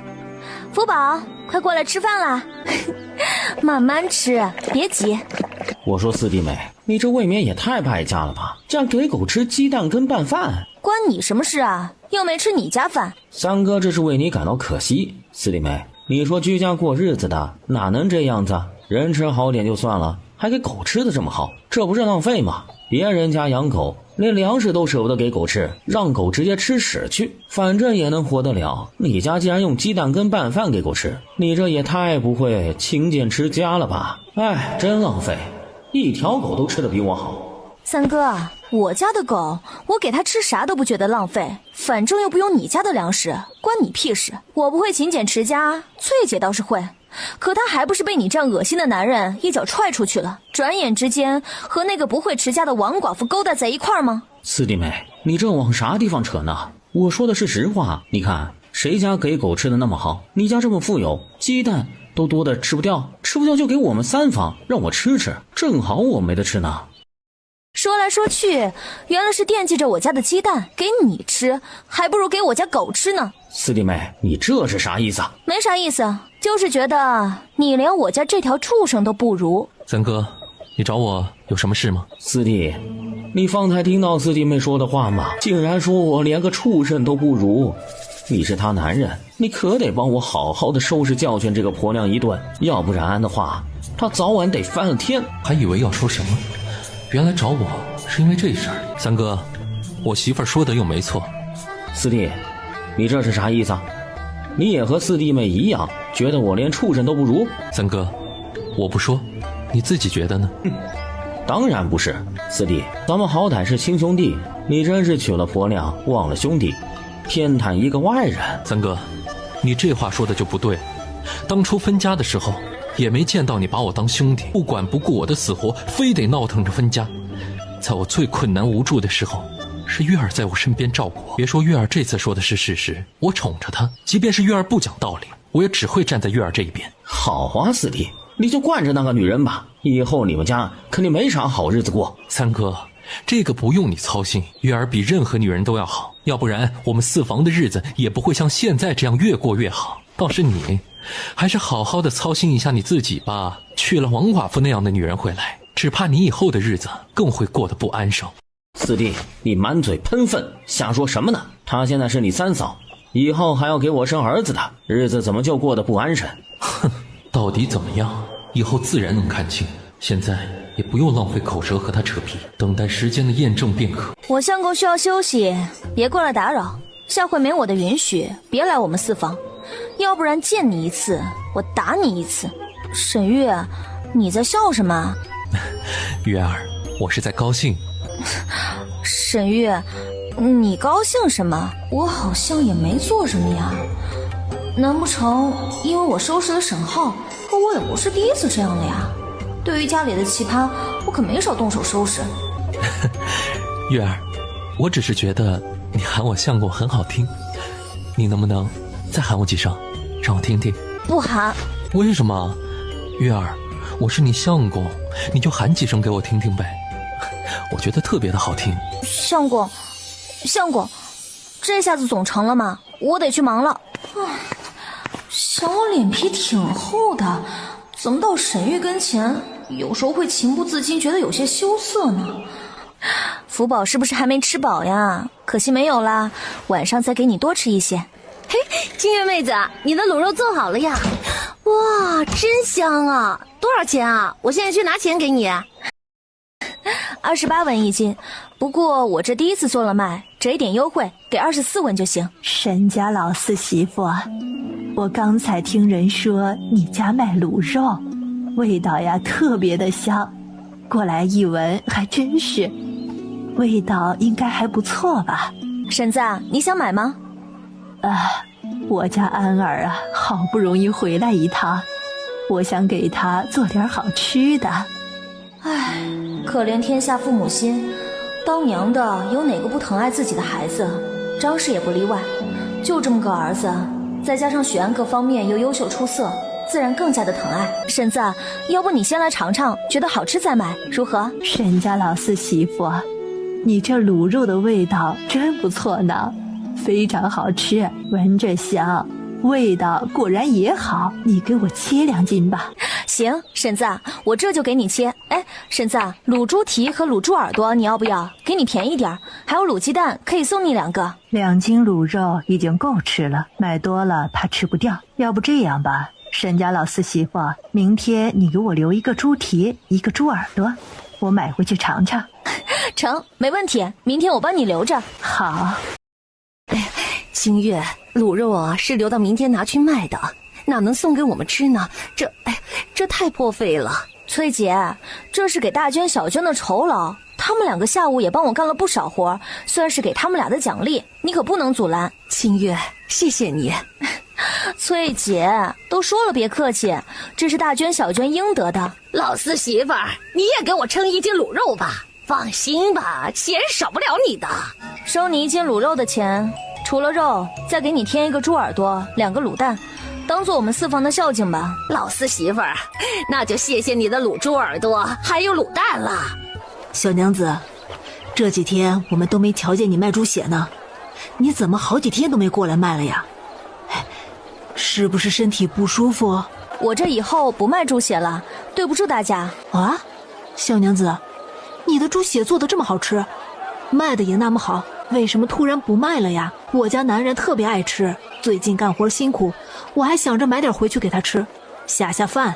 福宝，快过来吃饭啦。慢慢吃，别急。我说四弟妹，你这未免也太败家了吧，这样给狗吃鸡蛋跟拌饭，关你什么事啊？又没吃你家饭。三哥这是为你感到可惜。四弟妹，你说居家过日子的哪能这样子？人吃好点就算了，还给狗吃的这么好，这不是浪费吗？别人家养狗连粮食都舍不得给狗吃，让狗直接吃屎去，反正也能活得了。你家竟然用鸡蛋跟拌饭给狗吃，你这也太不会勤俭持家了吧。哎，真浪费，一条狗都吃得比我好。三哥，我家的狗我给它吃啥都不觉得浪费，反正又不用你家的粮食，关你屁事。我不会勤俭持家，翠姐倒是会，可她还不是被你这样恶心的男人一脚踹出去了，转眼之间和那个不会持家的王寡妇勾搭在一块儿吗？四弟妹，你这往啥地方扯呢？我说的是实话，你看谁家给狗吃的那么好，你家这么富有，鸡蛋都多的吃不掉，吃不掉就给我们3房让我吃吃，正好我没得吃呢。说来说去，原来是惦记着我家的鸡蛋给你吃，还不如给我家狗吃呢。四弟妹，你这是啥意思？没啥意思，就是觉得你连我家这条畜生都不如。三哥，你找我有什么事吗？四弟，你方才听到四弟妹说的话吗？竟然说我连个畜生都不如。你是他男人，你可得帮我好好的收拾教训这个婆娘一顿，要不然的话他早晚得翻了天。还以为要说什么，原来找我是因为这事儿。三哥，我媳妇儿说的又没错。四弟，你这是啥意思啊？你也和四弟妹一样觉得我连畜生都不如？三哥，我不说，你自己觉得呢？当然不是。四弟，咱们好歹是亲兄弟，你真是娶了婆娘忘了兄弟，偏袒一个外人。三哥，你这话说的就不对，当初分家的时候也没见到你把我当兄弟，不管不顾我的死活，非得闹腾着分家。在我最困难无助的时候，是月儿在我身边照顾我。别说月儿这次说的是事实，我宠着她，即便是月儿不讲道理，我也只会站在月儿这一边。好啊，四弟，你就惯着那个女人吧，以后你们家肯定没啥好日子过。三哥，这个不用你操心，月儿比任何女人都要好，要不然我们4房的日子也不会像现在这样越过越好。倒是你，还是好好的操心一下你自己吧，娶了王寡妇那样的女人回来，只怕你以后的日子更会过得不安生。四弟，你满嘴喷粪，瞎说什么呢？她现在是你三嫂，以后还要给我生儿子的，日子怎么就过得不安生？哼，到底怎么样，以后自然能看清。现在也不用浪费口舌和他扯皮，等待时间的验证便可。我相公需要休息，别过来打扰，下回没我的允许别来我们4房，要不然见你一次我打你一次。沈月，你在笑什么？月儿，我是在高兴，沈玉，你高兴什么？我好像也没做什么呀。难不成因为我收拾了沈浩？可我也不是第一次这样的呀。对于家里的奇葩，我可没少动手收拾。月儿，我只是觉得你喊我相公很好听，你能不能再喊我几声，让我听听？不喊。为什么？月儿，我是你相公，你就喊几声给我听听呗。我觉得特别的好听。相公，这下子总成了吗？我得去忙了。想我脸皮挺厚的，怎么到沈玉跟前，有时候会情不自禁觉得有些羞涩呢？福宝是不是还没吃饱呀？可惜没有啦，晚上再给你多吃一些。嘿，金月妹子，你的卤肉做好了呀！哇，真香啊！多少钱啊？我现在去拿钱给你。28文一斤，不过我这第一次做了卖，折一点优惠，给24文就行。沈家老四媳妇，我刚才听人说你家卖卤肉，味道呀特别的香，过来一闻还真是，味道应该还不错吧？婶子，你想买吗？我家安儿啊，好不容易回来一趟，我想给他做点好吃的。唉，可怜天下父母心，当娘的有哪个不疼爱自己的孩子？张氏也不例外，就这么个儿子，再加上许安各方面又优秀出色，自然更加的疼爱。婶子，要不你先来尝尝，觉得好吃再买，如何？沈家老四媳妇，你这卤肉的味道真不错呢，非常好吃，闻着香，味道果然也好，你给我切2斤吧。行，婶子，我这就给你切。哎，婶子，卤猪蹄和卤猪耳朵你要不要？给你便宜点，还有卤鸡蛋可以送你2个。2斤卤肉已经够吃了，买多了怕吃不掉。要不这样吧，沈家老四媳妇，明天你给我留1个猪蹄，1个猪耳朵，我买回去尝尝。成，没问题，明天我帮你留着。好。星月，卤肉啊是留到明天拿去卖的，哪能送给我们吃呢？这太破费了。崔姐，这是给大娟小娟的酬劳，他们2个下午也帮我干了不少活，算是给他们俩的奖励，你可不能阻拦。清月，谢谢你。崔姐，都说了别客气，这是大娟小娟应得的。老四媳妇儿，你也给我称1斤卤肉吧，放心吧，钱少不了你的。收你1斤卤肉的钱，除了肉，再给你添1个猪耳朵，2个卤蛋，当做我们4房的孝敬吧。老四媳妇儿，那就谢谢你的卤猪耳朵还有卤蛋了。小娘子，这几天我们都没瞧见你卖猪血呢，你怎么好几天都没过来卖了呀？是不是身体不舒服？我这以后不卖猪血了，对不住大家。啊，小娘子，你的猪血做得这么好吃，卖的也那么好，为什么突然不卖了呀？我家男人特别爱吃，最近干活辛苦，我还想着买点回去给他吃，下饭。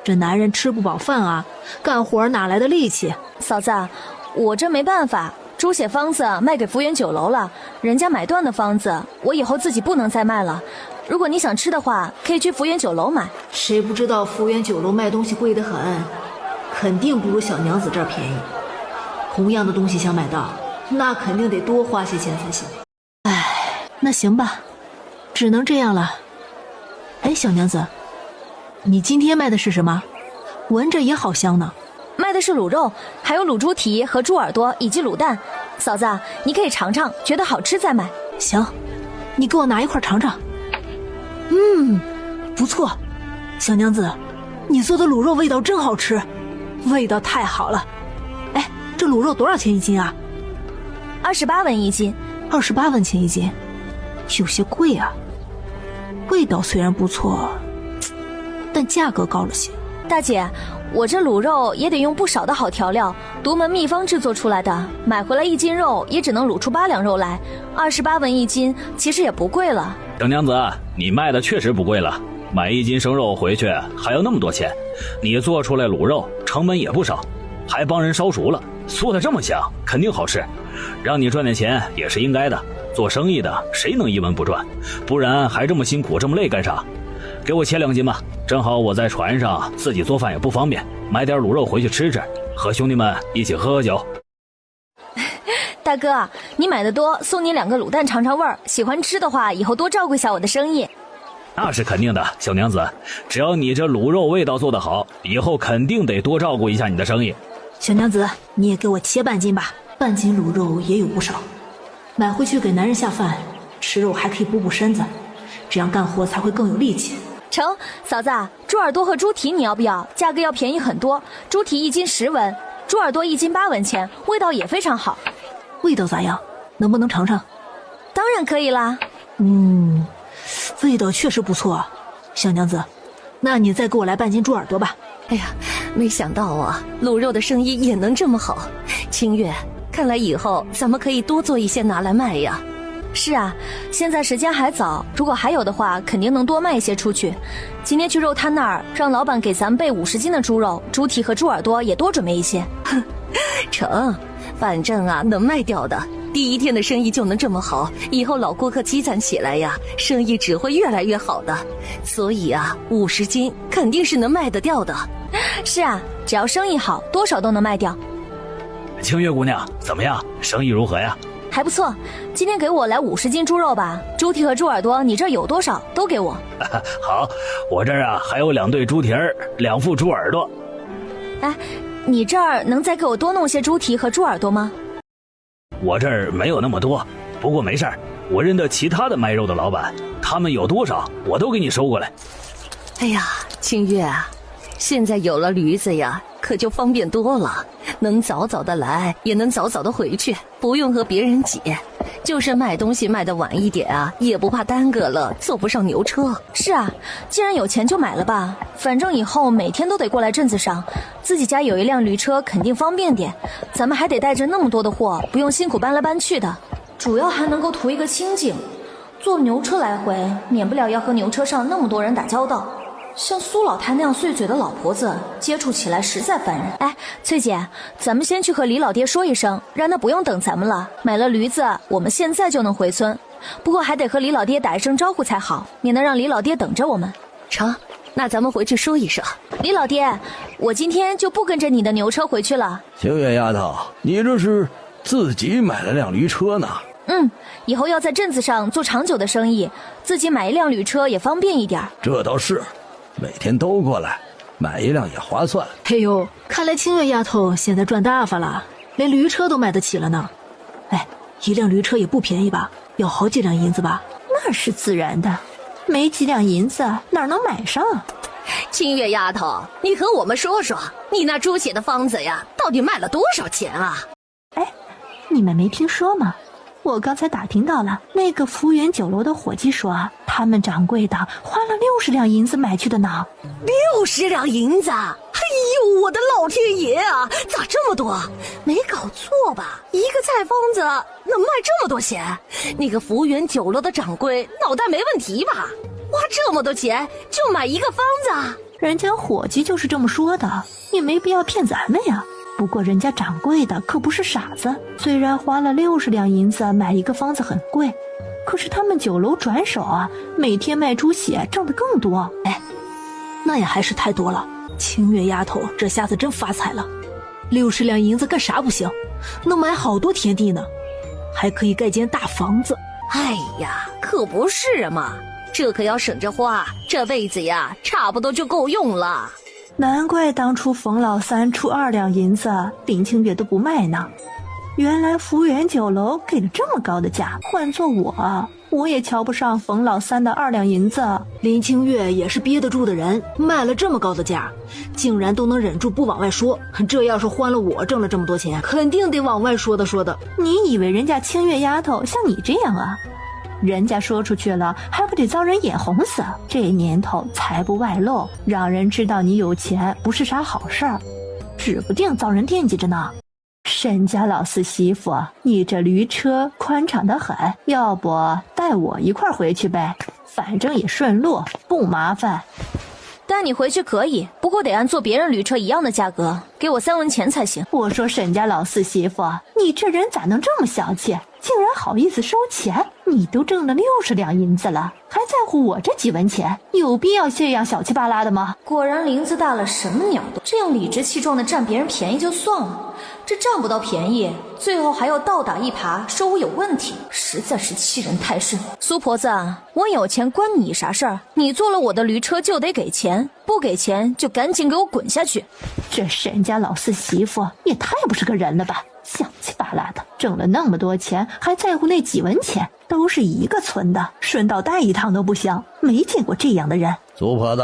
这男人吃不饱饭啊，干活哪来的力气？嫂子，我这没办法，猪血方子卖给福源酒楼了，人家买断的方子，我以后自己不能再卖了。如果你想吃的话，可以去福源酒楼买。谁不知道福源酒楼卖东西贵得很，肯定不如小娘子这儿便宜。同样的东西想买到，那肯定得多花些钱才行。唉，那行吧，只能这样了。哎，小娘子，你今天卖的是什么？闻着也好香呢。卖的是卤肉，还有卤猪蹄和猪耳朵以及卤蛋。嫂子，你可以尝尝，觉得好吃再买。行，你给我拿1块尝尝。不错，小娘子，你做的卤肉味道真好吃，味道太好了。哎，这卤肉多少钱1斤啊？28文1斤。28文钱1斤，有些贵啊。味道虽然不错，但价格高了些。大姐，我这卤肉也得用不少的好调料，独门秘方制作出来的，买回来1斤肉也只能卤出8两肉来，28文1斤其实也不贵了。小娘子，你卖的确实不贵了，买1斤生肉回去还要那么多钱，你做出来卤肉成本也不少，还帮人烧熟了，做的这么香，肯定好吃，让你赚点钱也是应该的。做生意的谁能一文不赚？不然还这么辛苦这么累干啥？给我切2斤吧，正好我在船上自己做饭也不方便，买点卤肉回去吃吃，和兄弟们一起喝喝酒。大哥，你买的多，送你2个卤蛋尝尝味儿。喜欢吃的话，以后多照顾一下我的生意。那是肯定的，小娘子，只要你这卤肉味道做得好，以后肯定得多照顾一下你的生意。小娘子，你也给我切半斤吧，半斤卤肉也有不少，买回去给男人下饭，吃肉还可以补补身子，这样干活才会更有力气。成，嫂子，猪耳朵和猪蹄你要不要？价格要便宜很多，猪蹄1斤10文，猪耳朵1斤8文钱，味道也非常好。味道咋样？能不能尝尝？当然可以啦。味道确实不错，小娘子，那你再给我来半斤猪耳朵吧。哎呀，没想到啊，卤肉的生意也能这么好。清月，看来以后咱们可以多做一些拿来卖呀。是啊，现在时间还早，如果还有的话，肯定能多卖一些出去。今天去肉摊那儿，让老板给咱们备50斤的猪肉、猪蹄和猪耳朵也多准备一些。成，反正啊，能卖掉的。第一天的生意就能这么好，以后老顾客积攒起来呀，生意只会越来越好的。所以啊，50斤肯定是能卖得掉的。是啊，只要生意好，多少都能卖掉。清月姑娘，怎么样？生意如何呀？还不错，今天给我来50斤猪肉吧，猪蹄和猪耳朵你这有多少都给我。好，我这儿啊还有2对猪蹄儿，2副猪耳朵。哎，你这儿能再给我多弄些猪蹄和猪耳朵吗？我这儿没有那么多，不过没事儿，我认得其他的卖肉的老板，他们有多少我都给你收过来。哎呀，清月啊，现在有了驴子呀，可就方便多了，能早早的来，也能早早的回去，不用和别人挤。就是卖东西卖得晚一点啊，也不怕耽搁了，坐不上牛车。是啊，既然有钱就买了吧，反正以后每天都得过来镇子上，自己家有一辆驴车肯定方便点，咱们还得带着那么多的货，不用辛苦搬来搬去的，主要还能够图一个清静。坐牛车来回，免不了要和牛车上那么多人打交道。像苏老太那样碎嘴的老婆子，接触起来实在烦人。哎，翠姐，咱们先去和李老爹说一声，让他不用等咱们了。买了驴子，我们现在就能回村，不过还得和李老爹打一声招呼才好，免得让李老爹等着我们。成，那咱们回去说一声。李老爹，我今天就不跟着你的牛车回去了。清月丫头，你这是自己买了辆驴车呢？以后要在镇子上做长久的生意，自己买一辆驴车也方便一点。这倒是，每天都过来，买一辆也划算。嘿呦，看来清月丫头现在赚大发了，连驴车都买得起了呢。哎，一辆驴车也不便宜吧？要好几两银子吧？那是自然的，没几两银子哪能买上？清月丫头，你和我们说说，你那猪血的方子呀，到底卖了多少钱啊？哎，你们没听说吗？我刚才打听到了，那个福源酒楼的伙计说，他们掌柜的花了60两银子买去的呢。60两银子？哎呦，我的老天爷啊，咋这么多？没搞错吧？一个菜方子能卖这么多钱？那个福源酒楼的掌柜脑袋没问题吧？花这么多钱就买一个方子？人家伙计就是这么说的，也没必要骗咱们呀。不过人家掌柜的可不是傻子，虽然花了60两银子买一个方子很贵，可是他们酒楼转手每天卖猪血挣得更多。哎，那也还是太多了。清月丫头这下子真发财了，60两银子干啥不行？能买好多田地呢，还可以盖间大房子。哎呀，可不是嘛，这可要省着花，这辈子呀差不多就够用了。难怪当初冯老三出2两银子，林清月都不卖呢。原来福源酒楼给了这么高的价，换做我也瞧不上冯老三的2两银子。林清月也是憋得住的人，卖了这么高的价，竟然都能忍住不往外说。这要是换了我挣了这么多钱，肯定得往外说的。你以为人家清月丫头像你这样啊？人家说出去了，还不得遭人眼红死？这年头财不外露，让人知道你有钱不是啥好事儿，指不定遭人惦记着呢。沈家老四媳妇，你这驴车宽敞得很，要不带我一块回去呗？反正也顺路，不麻烦。带你回去可以，不过得按坐别人驴车一样的价格，给我3文钱才行。我说沈家老四媳妇，你这人咋能这么小气？竟然好意思收钱，你都挣了60两银子了，还在乎我这几文钱？有必要这样小气巴拉的吗？果然林子大了，什么鸟都这样理直气壮的占别人便宜就算了，这占不到便宜，最后还要倒打一耙，说我有问题，实在是欺人太甚。苏婆子，我有钱关你啥事儿？你坐了我的驴车就得给钱，不给钱就赶紧给我滚下去。这沈家老四媳妇也太不是个人了吧，小气巴拉的，挣了那么多钱还在乎那几文钱，都是一个村的，顺道带一趟都不行，没见过这样的人。苏婆子，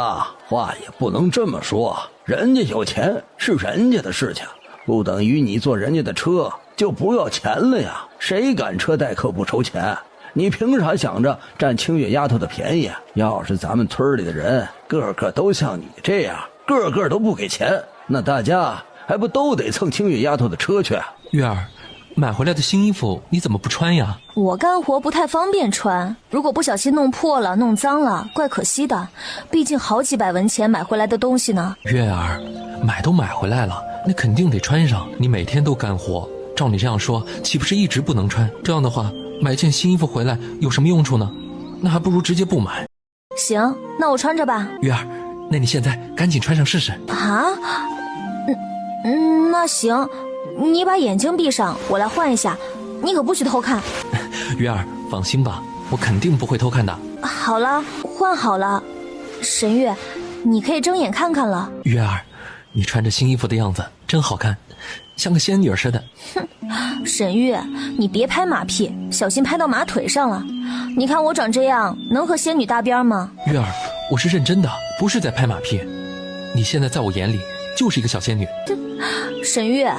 话也不能这么说，人家有钱是人家的事情，不等于你坐人家的车就不要钱了呀。谁敢车代客不收钱？你凭啥想着占清月丫头的便宜？要是咱们村里的人个个都像你这样，个个都不给钱，那大家还不都得蹭清月丫头的车去？月儿，买回来的新衣服你怎么不穿呀？我干活不太方便穿，如果不小心弄破了弄脏了怪可惜的，毕竟好几百文钱买回来的东西呢。月儿，买都买回来了，那肯定得穿上，你每天都干活，照你这样说岂不是一直不能穿？这样的话买件新衣服回来有什么用处呢？那还不如直接不买。行，那我穿着吧。月儿，那你现在赶紧穿上试试。啊？那行，你把眼睛闭上，我来换一下，你可不许偷看。月儿，放心吧，我肯定不会偷看的。好了，换好了。沈月，你可以睁眼看看了。月儿，你穿着新衣服的样子真好看，像个仙女似的。哼，沈月，你别拍马屁，小心拍到马腿上了。你看我长这样，能和仙女搭边吗？月儿，我是认真的，不是在拍马屁。你现在在我眼里就是一个小仙女。沈月，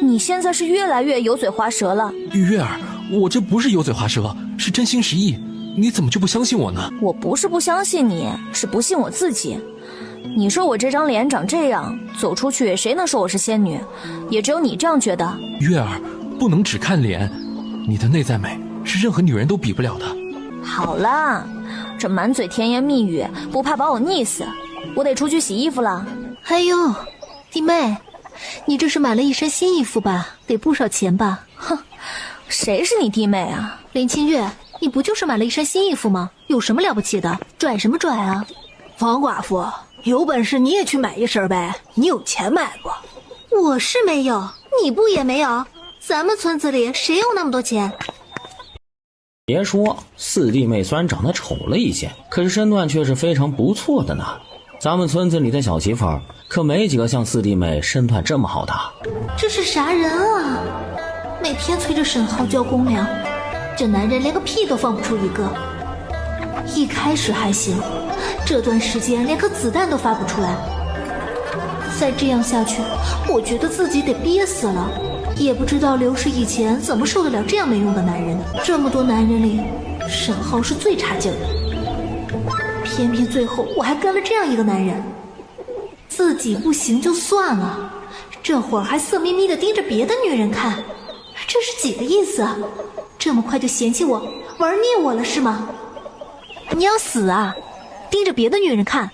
你现在是越来越油嘴滑舌了。月儿，我这不是油嘴滑舌，是真心实意，你怎么就不相信我呢？我不是不相信你，是不信我自己。你说我这张脸长这样，走出去谁能说我是仙女？也只有你这样觉得。月儿，不能只看脸，你的内在美是任何女人都比不了的。好啦，这满嘴甜言蜜语，不怕把我溺死？我得出去洗衣服了。哎呦，弟妹，你这是买了一身新衣服吧？得不少钱吧？哼，谁是你弟妹啊？林清月，你不就是买了一身新衣服吗？有什么了不起的？拽什么拽啊？王寡妇，有本事你也去买一身呗，你有钱买不？我是没有，你不也没有？咱们村子里谁有那么多钱？别说，四弟妹虽然长得丑了一些，可是身段却是非常不错的呢。咱们村子里的小媳妇儿可没几个像四弟妹身段这么好的。这是啥人啊？每天催着沈浩交公粮，这男人连个屁都放不出一个。一开始还行，这段时间连颗子弹都发不出来。再这样下去，我觉得自己得憋死了。也不知道刘氏以前怎么受得了这样没用的男人。这么多男人里，沈浩是最差劲的。偏偏最后我还跟了这样一个男人，自己不行就算了，这会儿还色眯眯的盯着别的女人看，这是几个意思啊？这么快就嫌弃我，玩腻我了是吗？你要死啊？盯着别的女人看？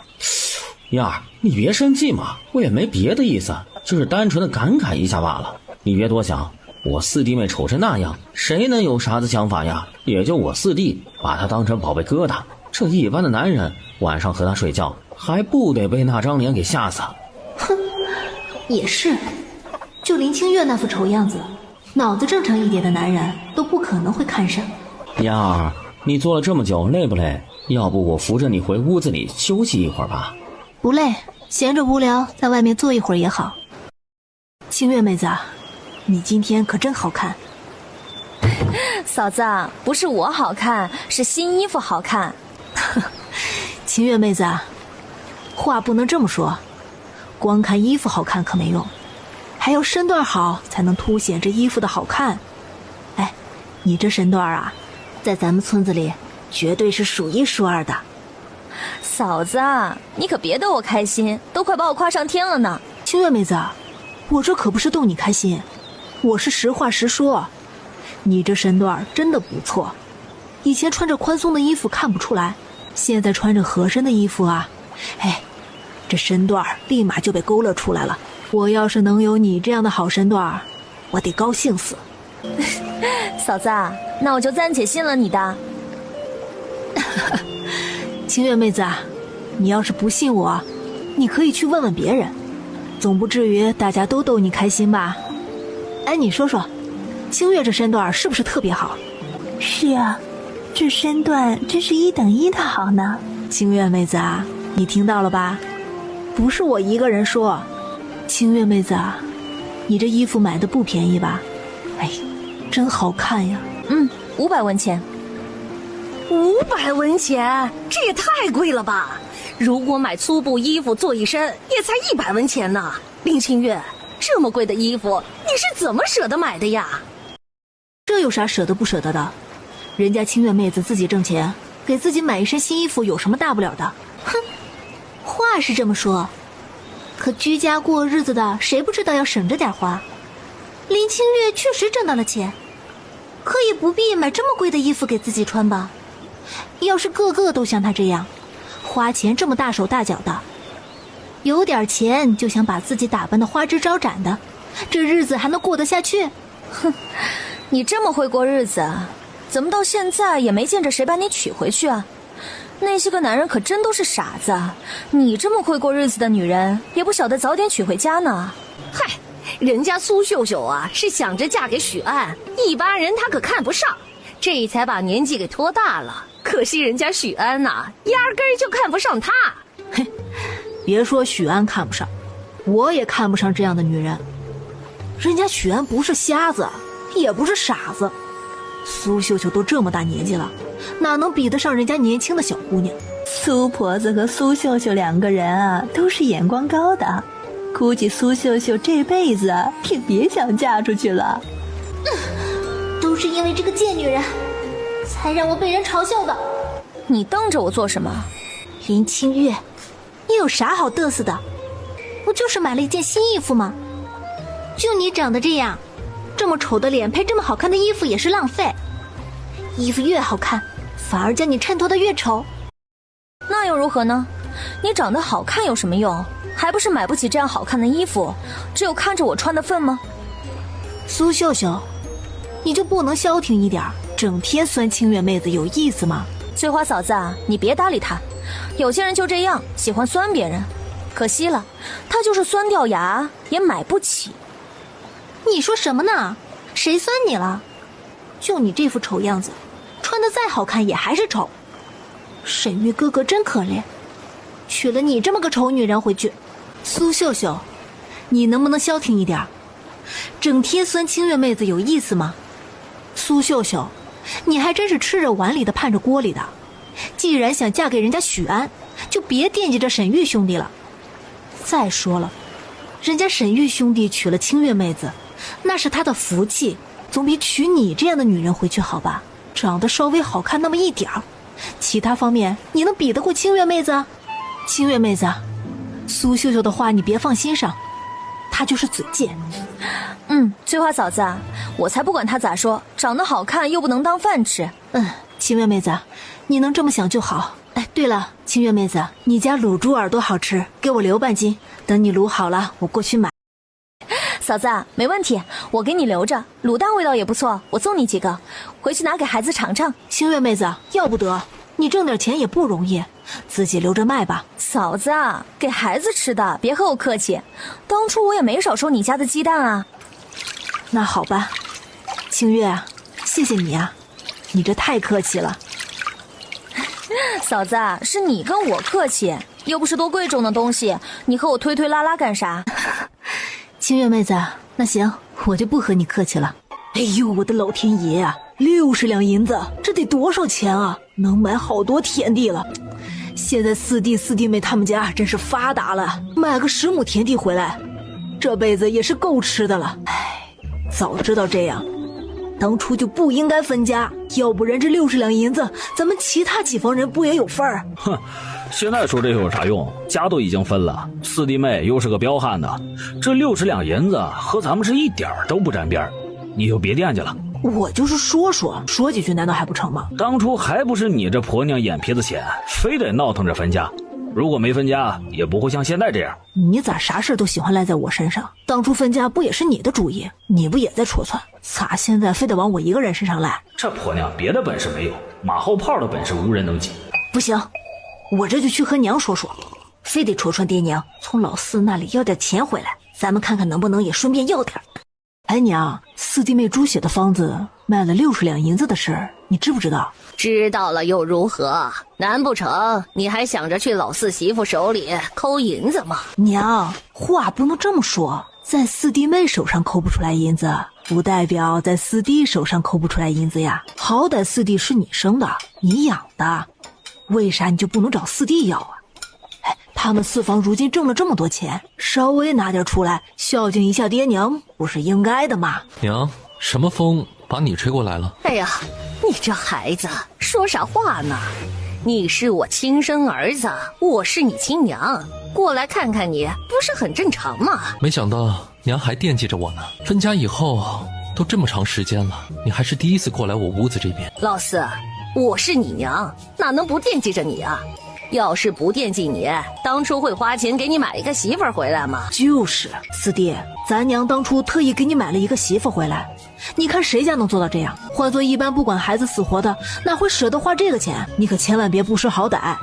燕儿，你别生气嘛，我也没别的意思，就是单纯的感慨一下罢了。你别多想，我四弟妹丑成那样，谁能有啥子想法呀？也就我四弟把她当成宝贝疙瘩，这一般的男人晚上和她睡觉，还不得被那张脸给吓死？哼，也是，就林清月那副丑样子，脑子正常一点的男人都不可能会看上。燕儿，你坐了这么久累不累？要不我扶着你回屋子里休息一会儿吧。不累，闲着无聊在外面坐一会儿也好。清月妹子，你今天可真好看。嫂子，不是我好看，是新衣服好看。清月妹子，话不能这么说，光看衣服好看可没用，还要身段好才能凸显这衣服的好看。哎，你这身段啊，在咱们村子里绝对是数一数二的。嫂子，你可别逗我开心，都快把我夸上天了呢。清月妹子，我这可不是逗你开心，我是实话实说。你这身段真的不错，以前穿着宽松的衣服看不出来，现在穿着合身的衣服啊，哎，这身段立马就被勾勒出来了。我要是能有你这样的好身段，我得高兴死。嫂子，那我就暂且信了你的。清月妹子啊，你要是不信我，你可以去问问别人，总不至于大家都逗你开心吧？哎，你说说，清月这身段是不是特别好？是啊，这身段真是1等1的好呢。清月妹子啊，你听到了吧？不是我一个人说，清月妹子啊，你这衣服买的不便宜吧？哎，真好看呀。500文钱。500文钱，这也太贵了吧！如果买粗布衣服做一身，也才100文钱呢。林清月，这么贵的衣服，你是怎么舍得买的呀？这有啥舍得不舍得的？人家清月妹子自己挣钱，给自己买一身新衣服有什么大不了的？哼，话是这么说，可居家过日子的谁不知道要省着点花？林清月确实挣到了钱，可也不必买这么贵的衣服给自己穿吧。要是个个都像她这样，花钱这么大手大脚的，有点钱就想把自己打扮得花枝招展的，这日子还能过得下去？哼，你这么会过日子，怎么到现在也没见着谁把你娶回去啊？那些个男人可真都是傻子，你这么会过日子的女人，也不晓得早点娶回家呢。嗨，人家苏秀秀啊，是想着嫁给许安，一般人她可看不上，这才把年纪给拖大了。可惜人家许安呐，压根儿就看不上她。嘿，别说许安看不上，我也看不上这样的女人。人家许安不是瞎子，也不是傻子，苏秀秀都这么大年纪了，哪能比得上人家年轻的小姑娘？苏婆子和苏秀秀2个人啊，都是眼光高的，估计苏秀秀这辈子也别想嫁出去了。都是因为这个贱女人，才让我被人嘲笑的。你瞪着我做什么？林清月，你有啥好嘚瑟的？不就是买了一件新衣服吗？就你长得这样，这么丑的脸配这么好看的衣服也是浪费。衣服越好看，反而将你衬托得越丑。那又如何呢？你长得好看有什么用？还不是买不起这样好看的衣服，只有看着我穿的份吗？苏秀秀，你就不能消停一点，整天酸清月妹子有意思吗？翠花嫂子啊，你别搭理她，有些人就这样喜欢酸别人，可惜了，她就是酸掉牙也买不起。你说什么呢？谁酸你了？就你这副丑样子，穿得再好看也还是丑。沈玉哥哥真可怜，娶了你这么个丑女人回去。苏秀秀，你能不能消停一点？整天酸清月妹子有意思吗？苏秀秀，你还真是吃着碗里的盼着锅里的。既然想嫁给人家许安，就别惦记着沈玉兄弟了。再说了，人家沈玉兄弟娶了清月妹子，那是他的福气，总比娶你这样的女人回去好吧？长得稍微好看那么一点儿，其他方面你能比得过清月妹子？清月妹子，苏秀秀的话你别放心上，她就是嘴贱。翠花嫂子，我才不管她咋说，长得好看又不能当饭吃。清月妹子，你能这么想就好。哎，对了，清月妹子，你家卤猪耳朵好吃，给我留半斤，等你卤好了我过去买。嫂子，没问题，我给你留着，卤蛋味道也不错，我送你几个，回去拿给孩子尝尝。清月妹子，要不得，你挣点钱也不容易，自己留着卖吧。嫂子，给孩子吃的，别和我客气，当初我也没少收你家的鸡蛋啊。那好吧，清月啊，谢谢你啊，你这太客气了。嫂子，是你跟我客气，又不是多贵重的东西，你和我推推拉拉干啥？清月妹子，那行，我就不和你客气了。哎呦，我的老天爷啊，60两银子，这得多少钱啊？能买好多田地了。现在四弟妹他们家真是发达了，买个10亩田地回来，这辈子也是够吃的了。唉，早知道这样，当初就不应该分家，要不然这60两银子，咱们其他几房人不也有份儿？哼，现在说这有啥用？家都已经分了，四弟妹又是个彪悍的，这60两银子和咱们是一点都不沾边，你就别惦记了。我就是说几句难道还不成吗？当初还不是你这婆娘眼皮子浅，非得闹腾着分家，如果没分家也不会像现在这样。你咋啥事都喜欢赖在我身上？当初分家不也是你的主意？你不也在戳穿？咋现在非得往我一个人身上赖？这婆娘别的本事没有，马后炮的本事无人能及。不行，我这就去和娘说说，非得戳穿爹娘，从老四那里要点钱回来，咱们看看能不能也顺便要点。哎娘，四弟妹猪血的方子卖了60两银子的事儿，你知不知道？知道了又如何？难不成你还想着去老四媳妇手里抠银子吗？娘，话不能这么说，在四弟妹手上抠不出来银子，不代表在四弟手上抠不出来银子呀。好歹四弟是你生的，你养的，为啥你就不能找四弟要啊？他们四房如今挣了这么多钱，稍微拿点出来孝敬一下爹娘，不是应该的吗？娘，什么风把你吹过来了？哎呀，你这孩子说啥话呢？你是我亲生儿子，我是你亲娘，过来看看你不是很正常吗？没想到娘还惦记着我呢。分家以后都这么长时间了，你还是第一次过来我屋子这边。老四，我是你娘，哪能不惦记着你啊？要是不惦记你，当初会花钱给你买一个媳妇儿回来吗？就是四弟，咱娘当初特意给你买了一个媳妇回来，你看谁家能做到这样？换做一般不管孩子死活的，哪会舍得花这个钱？你可千万别不识好歹，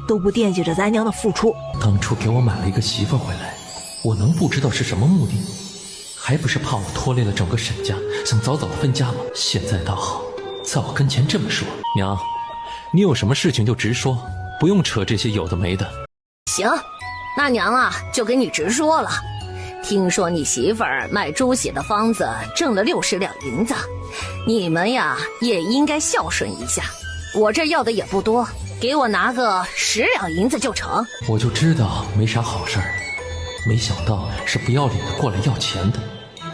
都不惦记着咱娘的付出。当初给我买了一个媳妇回来，我能不知道是什么目的？还不是怕我拖累了整个沈家，想早早的分家吗？现在倒好，在我跟前这么说。娘，你有什么事情就直说，不用扯这些有的没的。行，那娘啊就跟你直说了。听说你媳妇儿卖猪血的方子挣了60两银子，你们呀也应该孝顺一下。我这要的也不多，给我拿个10两银子就成。我就知道没啥好事儿，没想到是不要脸的过来要钱的，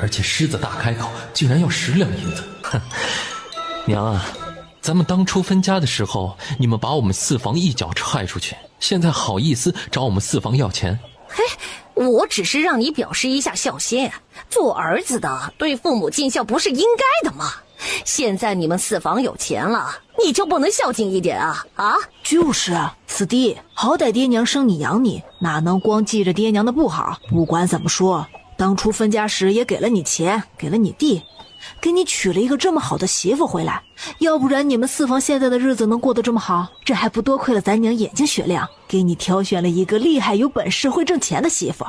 而且狮子大开口，竟然要10两银子。哼，娘啊，咱们当初分家的时候，你们把我们四房一脚踹出去，现在好意思找我们四房要钱？嘿，我只是让你表示一下孝心，做儿子的对父母尽孝不是应该的吗？现在你们四房有钱了，你就不能孝敬一点啊？啊，就是啊，四弟，好歹爹娘生你养你，哪能光记着爹娘的不好？不管怎么说，当初分家时也给了你钱，给了你地，给你娶了一个这么好的媳妇回来，要不然你们四房现在的日子能过得这么好？这还不多亏了咱娘眼睛雪亮，给你挑选了一个厉害有本事会挣钱的媳妇。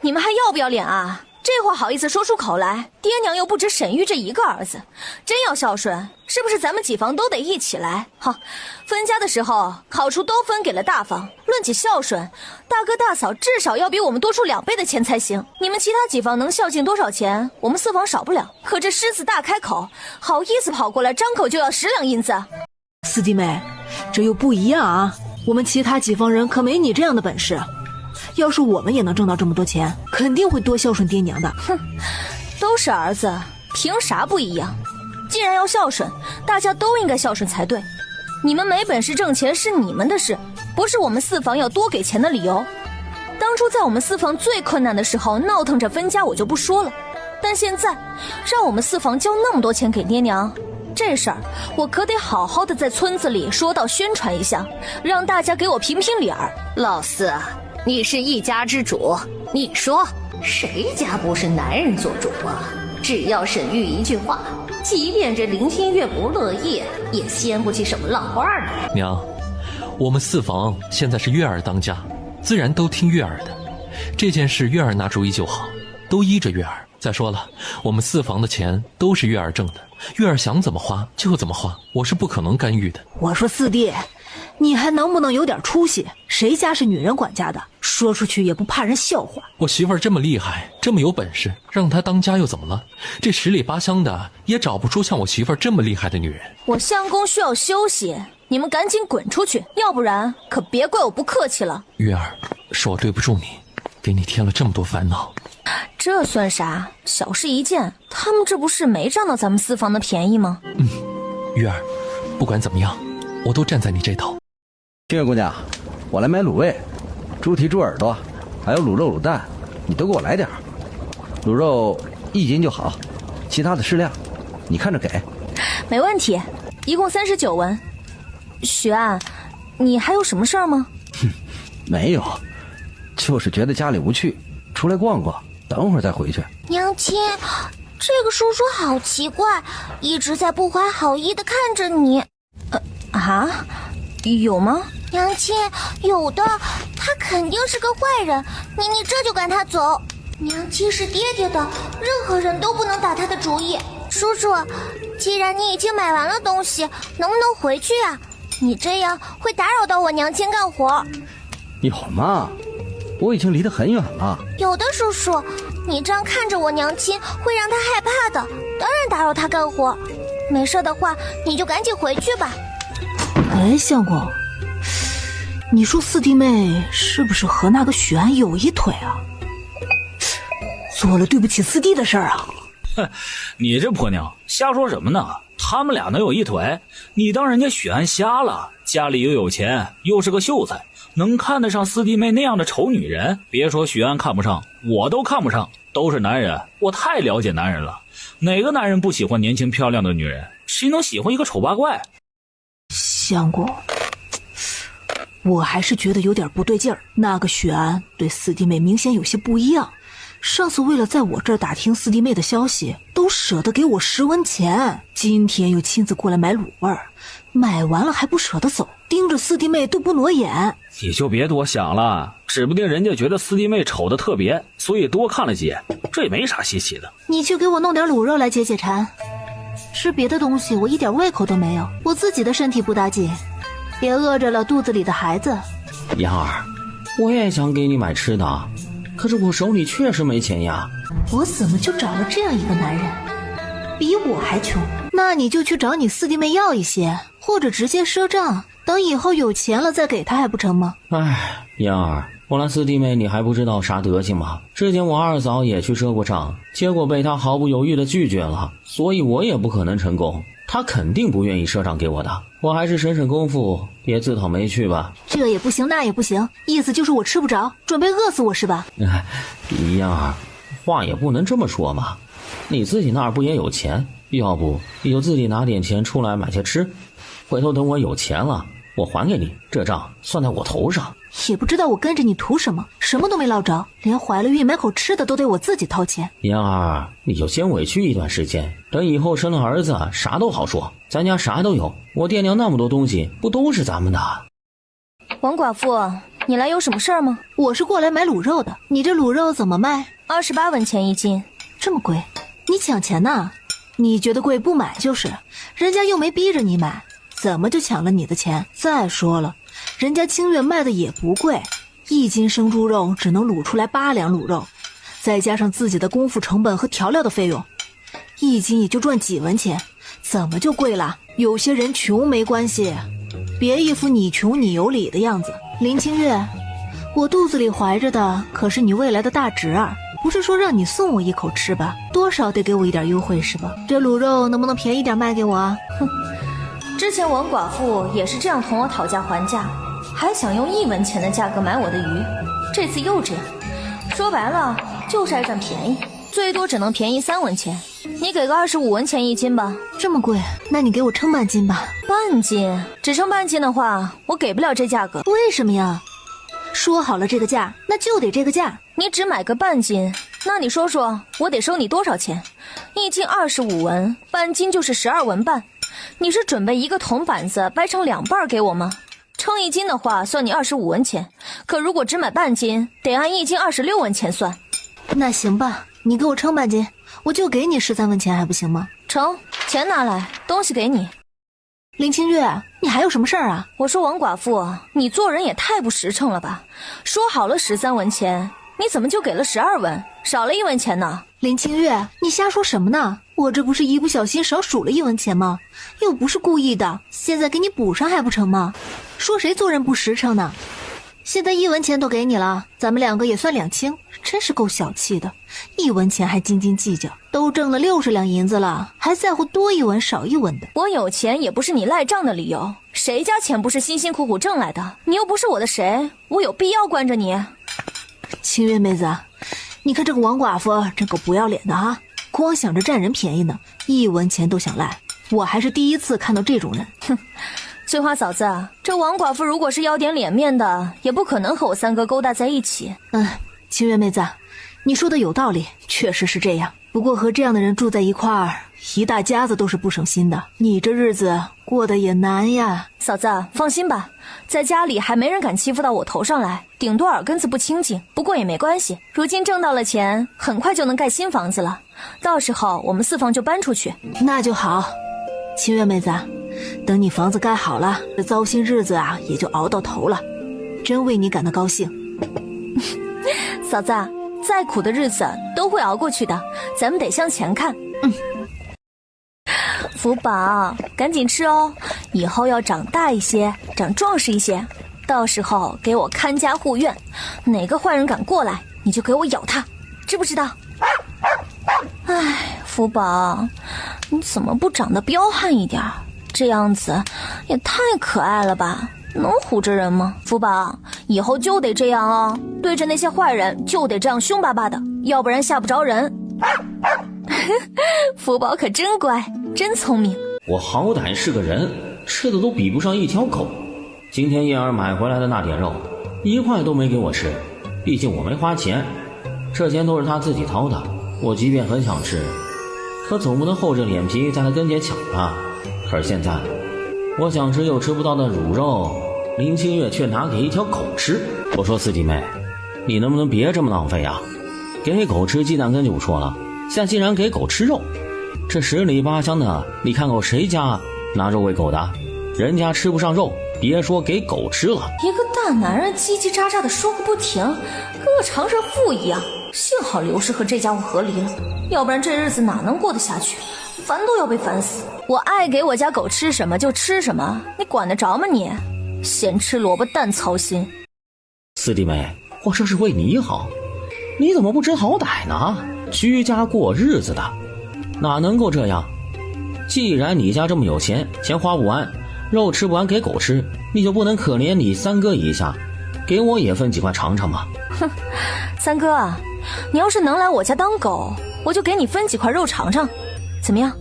你们还要不要脸啊？这话好意思说出口来？爹娘又不止沈玉这一个儿子，真要孝顺，是不是咱们几房都得一起来？好，分家的时候好处都分给了大房，论起孝顺，大哥大嫂至少要比我们多出2倍的钱才行。你们其他几房能孝敬多少钱，我们四房少不了。可这狮子大开口，好意思跑过来张口就要10两银子。四弟妹，这又不一样啊，我们其他几房人可没你这样的本事。要是我们也能挣到这么多钱，肯定会多孝顺爹娘的。哼，都是儿子，凭啥不一样？既然要孝顺，大家都应该孝顺才对。你们没本事挣钱是你们的事，不是我们四房要多给钱的理由。当初在我们四房最困难的时候闹腾着分家我就不说了，但现在让我们四房交那么多钱给爹娘，这事儿我可得好好的在村子里说道宣传一下，让大家给我评评理儿。老四，你是一家之主，你说谁家不是男人做主啊？只要沈玉一句话，即便这林清月不乐意，也掀不起什么浪花来。娘，我们四房现在是月儿当家，自然都听月儿的。这件事月儿拿主意就好，都依着月儿。再说了，我们四房的钱都是月儿挣的，月儿想怎么花就怎么花，我是不可能干预的。我说四弟，你还能不能有点出息？谁家是女人管家的？说出去也不怕人笑话。我媳妇儿这么厉害，这么有本事，让她当家又怎么了？这10里8乡的也找不出像我媳妇儿这么厉害的女人。我相公需要休息，你们赶紧滚出去，要不然可别怪我不客气了。月儿，是我对不住你，给你添了这么多烦恼。这算啥？小事一件，他们这不是没占到咱们四房的便宜吗？月儿，不管怎么样，我都站在你这头。清月姑娘，我来买卤味，猪蹄、猪耳朵，还有卤肉、卤蛋，你都给我来点儿。卤肉1斤就好，其他的适量，你看着给。没问题，一共39文。许安，你还有什么事儿吗？没有，就是觉得家里无趣，出来逛逛，等会儿再回去。娘亲，这个叔叔好奇怪，一直在不怀好意的看着你。有吗？娘亲，有的，他肯定是个坏人，你这就赶他走。娘亲是爹爹的，任何人都不能打他的主意。叔叔，既然你已经买完了东西，能不能回去啊？你这样会打扰到我娘亲干活。有吗？我已经离得很远了。有的，叔叔，你这样看着我娘亲会让她害怕的，当然打扰她干活。没事的话，你就赶紧回去吧。哎，相公，你说四弟妹是不是和那个许安有一腿啊？做了对不起四弟的事儿啊！哼，你这婆娘瞎说什么呢？他们俩能有一腿？你当人家许安瞎了？家里又有钱，又是个秀才，能看得上四弟妹那样的丑女人？别说许安看不上，我都看不上。都是男人，我太了解男人了。哪个男人不喜欢年轻漂亮的女人？谁能喜欢一个丑八怪？相公，我还是觉得有点不对劲儿。那个许安对四弟妹明显有些不一样。上次为了在我这儿打听四弟妹的消息，都舍得给我10文钱，今天又亲自过来买卤味儿，买完了还不舍得走，盯着四弟妹都不挪眼。你就别多想了，指不定人家觉得四弟妹丑的特别，所以多看了几眼，这也没啥稀奇的。你去给我弄点卤肉来解解馋，吃别的东西我一点胃口都没有，我自己的身体不打紧，别饿着了肚子里的孩子。燕儿，我也想给你买吃的，可是我手里确实没钱呀。我怎么就找了这样一个男人，比我还穷？那你就去找你四弟妹要一些，或者直接赊账，等以后有钱了再给他还不成吗？哎，燕儿，我那四弟妹你还不知道啥德行吗？之前我二嫂也去赊过账，结果被她毫不犹豫地拒绝了，所以我也不可能成功。她肯定不愿意赊账给我的，我还是省省功夫，别自讨没趣吧。这也不行那也不行，意思就是我吃不着，准备饿死我是吧？燕儿，话也不能这么说嘛，你自己那儿不也有钱？要不你就自己拿点钱出来买些吃，回头等我有钱了我还给你，这账算在我头上。也不知道我跟着你图什么，什么都没捞着，连怀了孕买口吃的都得我自己掏钱。燕儿，你就先委屈一段时间，等以后生了儿子啥都好说，咱家啥都有，我爹娘那么多东西不都是咱们的？王寡妇，你来有什么事儿吗？我是过来买卤肉的，你这卤肉怎么卖？28文钱1斤。这么贵？你抢钱呐？你觉得贵不买就是，人家又没逼着你买，怎么就抢了你的钱？再说了，人家清月卖的也不贵，1斤生猪肉只能卤出来8两卤肉，再加上自己的功夫成本和调料的费用，1斤也就赚几文钱，怎么就贵了？有些人穷没关系，别一副你穷你有理的样子。林清月，我肚子里怀着的可是你未来的大侄儿，不是说让你送我一口吃吧，多少得给我一点优惠是吧？这卤肉能不能便宜点卖给我啊？哼，之前王寡妇也是这样同我讨价还价，还想用1文钱的价格买我的鱼，这次又这样，说白了就是爱占便宜，最多只能便宜3文钱。你给个25文钱1斤吧。这么贵？那你给我称半斤吧。半斤？只称半斤的话，我给不了这价格。为什么呀？说好了这个价，那就得这个价。你只买个半斤，那你说说我得收你多少钱？1斤25文，半斤就是12文半。你是准备一个铜板子掰成2半给我吗？称1斤的话算你25文钱，可如果只买半斤，得按1斤26文钱算。那行吧，你给我称半斤，我就给你13文钱还不行吗？成，钱拿来，东西给你。林清月，你还有什么事儿啊？我说王寡妇，你做人也太不实诚了吧，说好了13文钱，你怎么就给了12文，少了1文钱呢？林清月，你瞎说什么呢？我这不是一不小心少数了1文钱吗？又不是故意的，现在给你补上还不成吗？说谁做人不实诚呢？现在1文钱都给你了，咱们2个也算两清，真是够小气的，1文钱还斤斤计较，都挣了60两银子了，还在乎多1文少1文的。我有钱也不是你赖账的理由，谁家钱不是辛辛苦苦挣来的？你又不是我的谁，我有必要惯着你？清月妹子，你看这个王寡妇真够不要脸的啊，光想着占人便宜呢，1文钱都想赖，我还是第一次看到这种人。哼，翠花嫂子，这王寡妇如果是要点脸面的，也不可能和我3哥勾搭在一起。清月妹子，你说的有道理，确实是这样。不过和这样的人住在一块儿，一大家子都是不省心的，你这日子过得也难呀。嫂子，放心吧，在家里还没人敢欺负到我头上来，顶多耳根子不清净。不过也没关系，如今挣到了钱，很快就能盖新房子了，到时候我们4房就搬出去。那就好，清月妹子，等你房子盖好了，这糟心日子啊也就熬到头了，真为你感到高兴。嫂子，再苦的日子都会熬过去的，咱们得向前看。福宝，赶紧吃哦，以后要长大一些，长壮实一些，到时候给我看家护院，哪个坏人敢过来，你就给我咬他，知不知道？哎，福宝，你怎么不长得彪悍一点？这样子也太可爱了吧，能唬着人吗？福宝，以后就得这样哦，对着那些坏人就得这样凶巴巴的，要不然吓不着人。福宝可真乖，真聪明。我好歹是个人，吃的都比不上一条狗。今天叶儿买回来的那点肉，1块都没给我吃，毕竟我没花钱，这钱都是他自己掏的。我即便很想吃，可总不能厚着脸皮在他跟前抢吧。可是现在我想吃又吃不到的卤肉，林清月却拿给一条狗吃。我说四弟妹，你能不能别这么浪费啊？给狗吃鸡蛋羹就不说了，现在竟然给狗吃肉，这10里8乡的，你看过谁家拿肉喂狗的？人家吃不上肉，别说给狗吃了。一个大男人叽叽喳喳的说个不停，跟个长舌妇一样。幸好刘氏和这家伙和离了，要不然这日子哪能过得下去，烦都要被烦死。我爱给我家狗吃什么就吃什么，你管得着吗你？咸吃萝卜淡操心。四弟妹，我这是为你好，你怎么不知好歹呢？居家过日子的哪能够这样？既然你家这么有钱，钱花不完，肉吃不完给狗吃，你就不能可怜你三哥一下，给我也分几块尝尝吗？哼，三哥啊，你要是能来我家当狗，我就给你分几块肉尝尝，怎么样？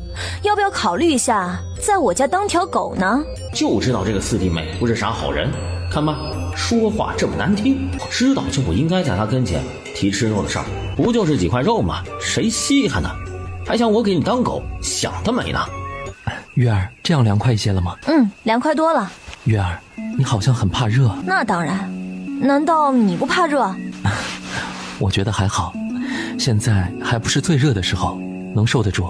要不要考虑一下在我家当条狗呢？就知道这个四弟妹不是啥好人，看吧，说话这么难听，我知道就不应该在他跟前提吃肉的事儿，不就是几块肉吗？谁稀罕呢？还想我给你当狗，想得美呢。月儿，这样凉快一些了吗？2块多了。月儿，你好像很怕热。那当然，难道你不怕热？我觉得还好，现在还不是最热的时候，能受得住。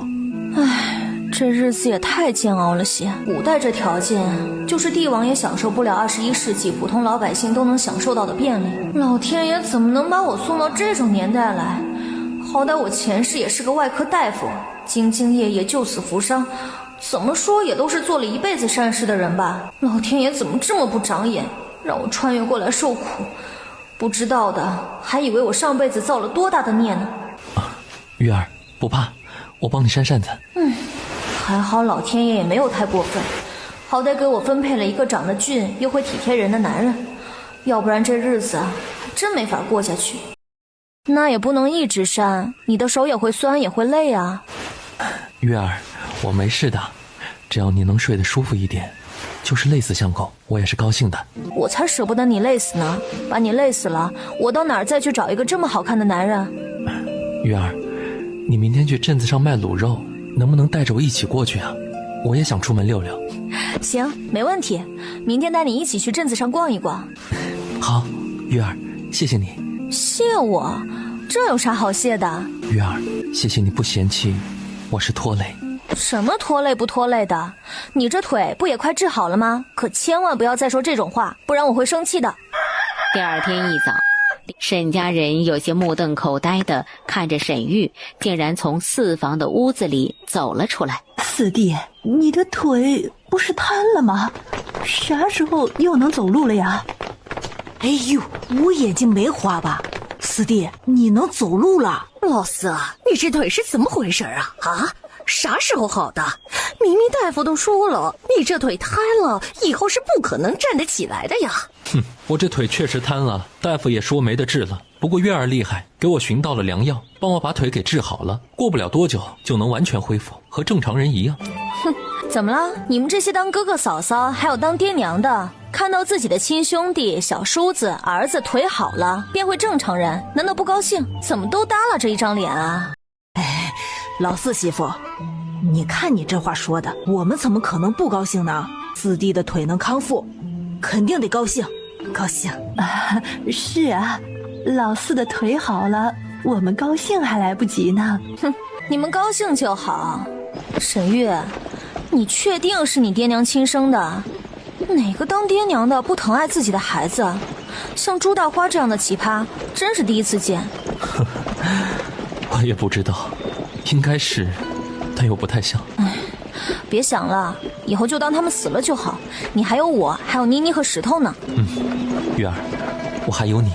唉，这日子也太煎熬了些。古代这条件，就是帝王也享受不了21世纪普通老百姓都能享受到的便利。老天爷怎么能把我送到这种年代来？好歹我前世也是个外科大夫，兢兢业业救死扶伤，怎么说也都是做了一辈子善事的人吧。老天爷怎么这么不长眼，让我穿越过来受苦？不知道的还以为我上辈子造了多大的孽呢。月儿，不怕，我帮你扇扇子。还好老天爷也没有太过分，好歹给我分配了一个长得俊又会体贴人的男人，要不然这日子还真没法过下去。那也不能一直扇，你的手也会酸也会累啊。月儿，我没事的，只要你能睡得舒服一点，就是累死相公，我也是高兴的。我才舍不得你累死呢，把你累死了，我到哪儿再去找一个这么好看的男人？月儿，你明天去镇子上卖卤肉，能不能带着我一起过去啊？我也想出门溜溜。行，没问题，明天带你一起去镇子上逛一逛。好，月儿，谢谢你。谢我？这有啥好谢的？月儿，谢谢你不嫌弃我是拖累。什么拖累不拖累的？你这腿不也快治好了吗？可千万不要再说这种话，不然我会生气的。第二天一早，沈家人有些目瞪口呆地看着沈玉竟然从4房的屋子里走了出来。四弟，你的腿不是瘫了吗？啥时候又能走路了呀？哎呦，我眼睛没花吧？四弟，你能走路了？老四啊，你这腿是怎么回事啊？啥时候好的？明明大夫都说了，你这腿瘫了，以后是不可能站得起来的呀。我这腿确实瘫了，大夫也说没得治了。不过月儿厉害，给我寻到了良药，帮我把腿给治好了，过不了多久就能完全恢复，和正常人一样。怎么了？你们这些当哥哥嫂嫂还有当爹娘的，看到自己的亲兄弟、小叔子、儿子腿好了，便会正常人，难道不高兴？怎么都耷拉着一张脸啊？哎，老四媳妇，你看你这话说的，我们怎么可能不高兴呢？四弟的腿能康复，肯定得高兴，高兴啊！是啊，老四的腿好了，我们高兴还来不及呢。哼，你们高兴就好。沈月，你确定是你爹娘亲生的？哪个当爹娘的不疼爱自己的孩子？像朱大花这样的奇葩，真是第一次见。我也不知道，应该是，但又不太像。哎，别想了，以后就当他们死了就好。你还有我，还有妮妮和石头呢。月儿，我还有你，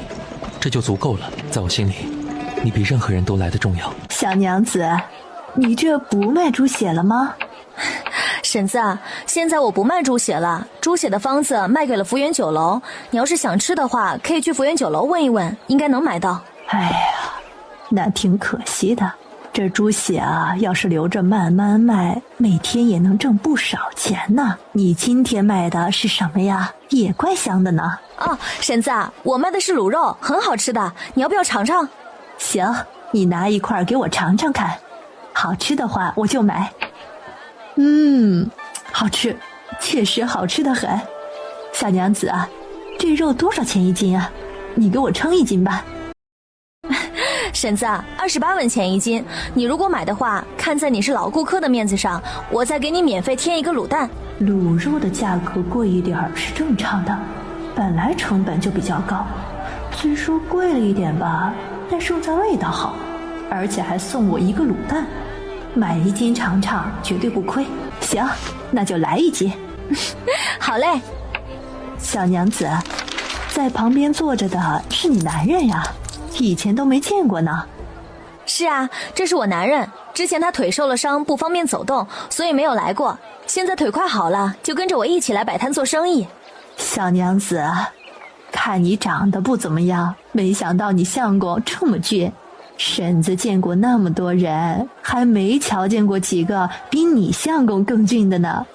这就足够了。在我心里，你比任何人都来得重要。小娘子，你这不卖猪血了吗？婶子，现在我不卖猪血了，猪血的方子卖给了福源酒楼。你要是想吃的话，可以去福源酒楼问一问，应该能买到。哎呀，那挺可惜的。这猪血啊，要是留着慢慢卖，每天也能挣不少钱呢。你今天卖的是什么呀？也怪香的呢。哦，婶子，我卖的是卤肉，很好吃的，你要不要尝尝？行，你拿一块给我尝尝看，好吃的话我就买。好吃，确实好吃得很。小娘子啊，这肉多少钱一斤啊？你给我称一斤吧。婶子，28文钱一斤。你如果买的话，看在你是老顾客的面子上，我再给你免费添一个卤蛋。卤肉的价格贵一点是正常的，本来成本就比较高，虽说贵了一点吧，但胜在味道好，而且还送我一个卤蛋。买一斤尝尝，绝对不亏。行，那就来一斤。好嘞。小娘子，在旁边坐着的是你男人呀，以前都没见过呢。是啊，这是我男人，之前他腿受了伤，不方便走动，所以没有来过。现在腿快好了，就跟着我一起来摆摊做生意。小娘子，看你长得不怎么样，没想到你相公这么俊。婶子见过那么多人，还没瞧见过几个比你相公更俊的呢。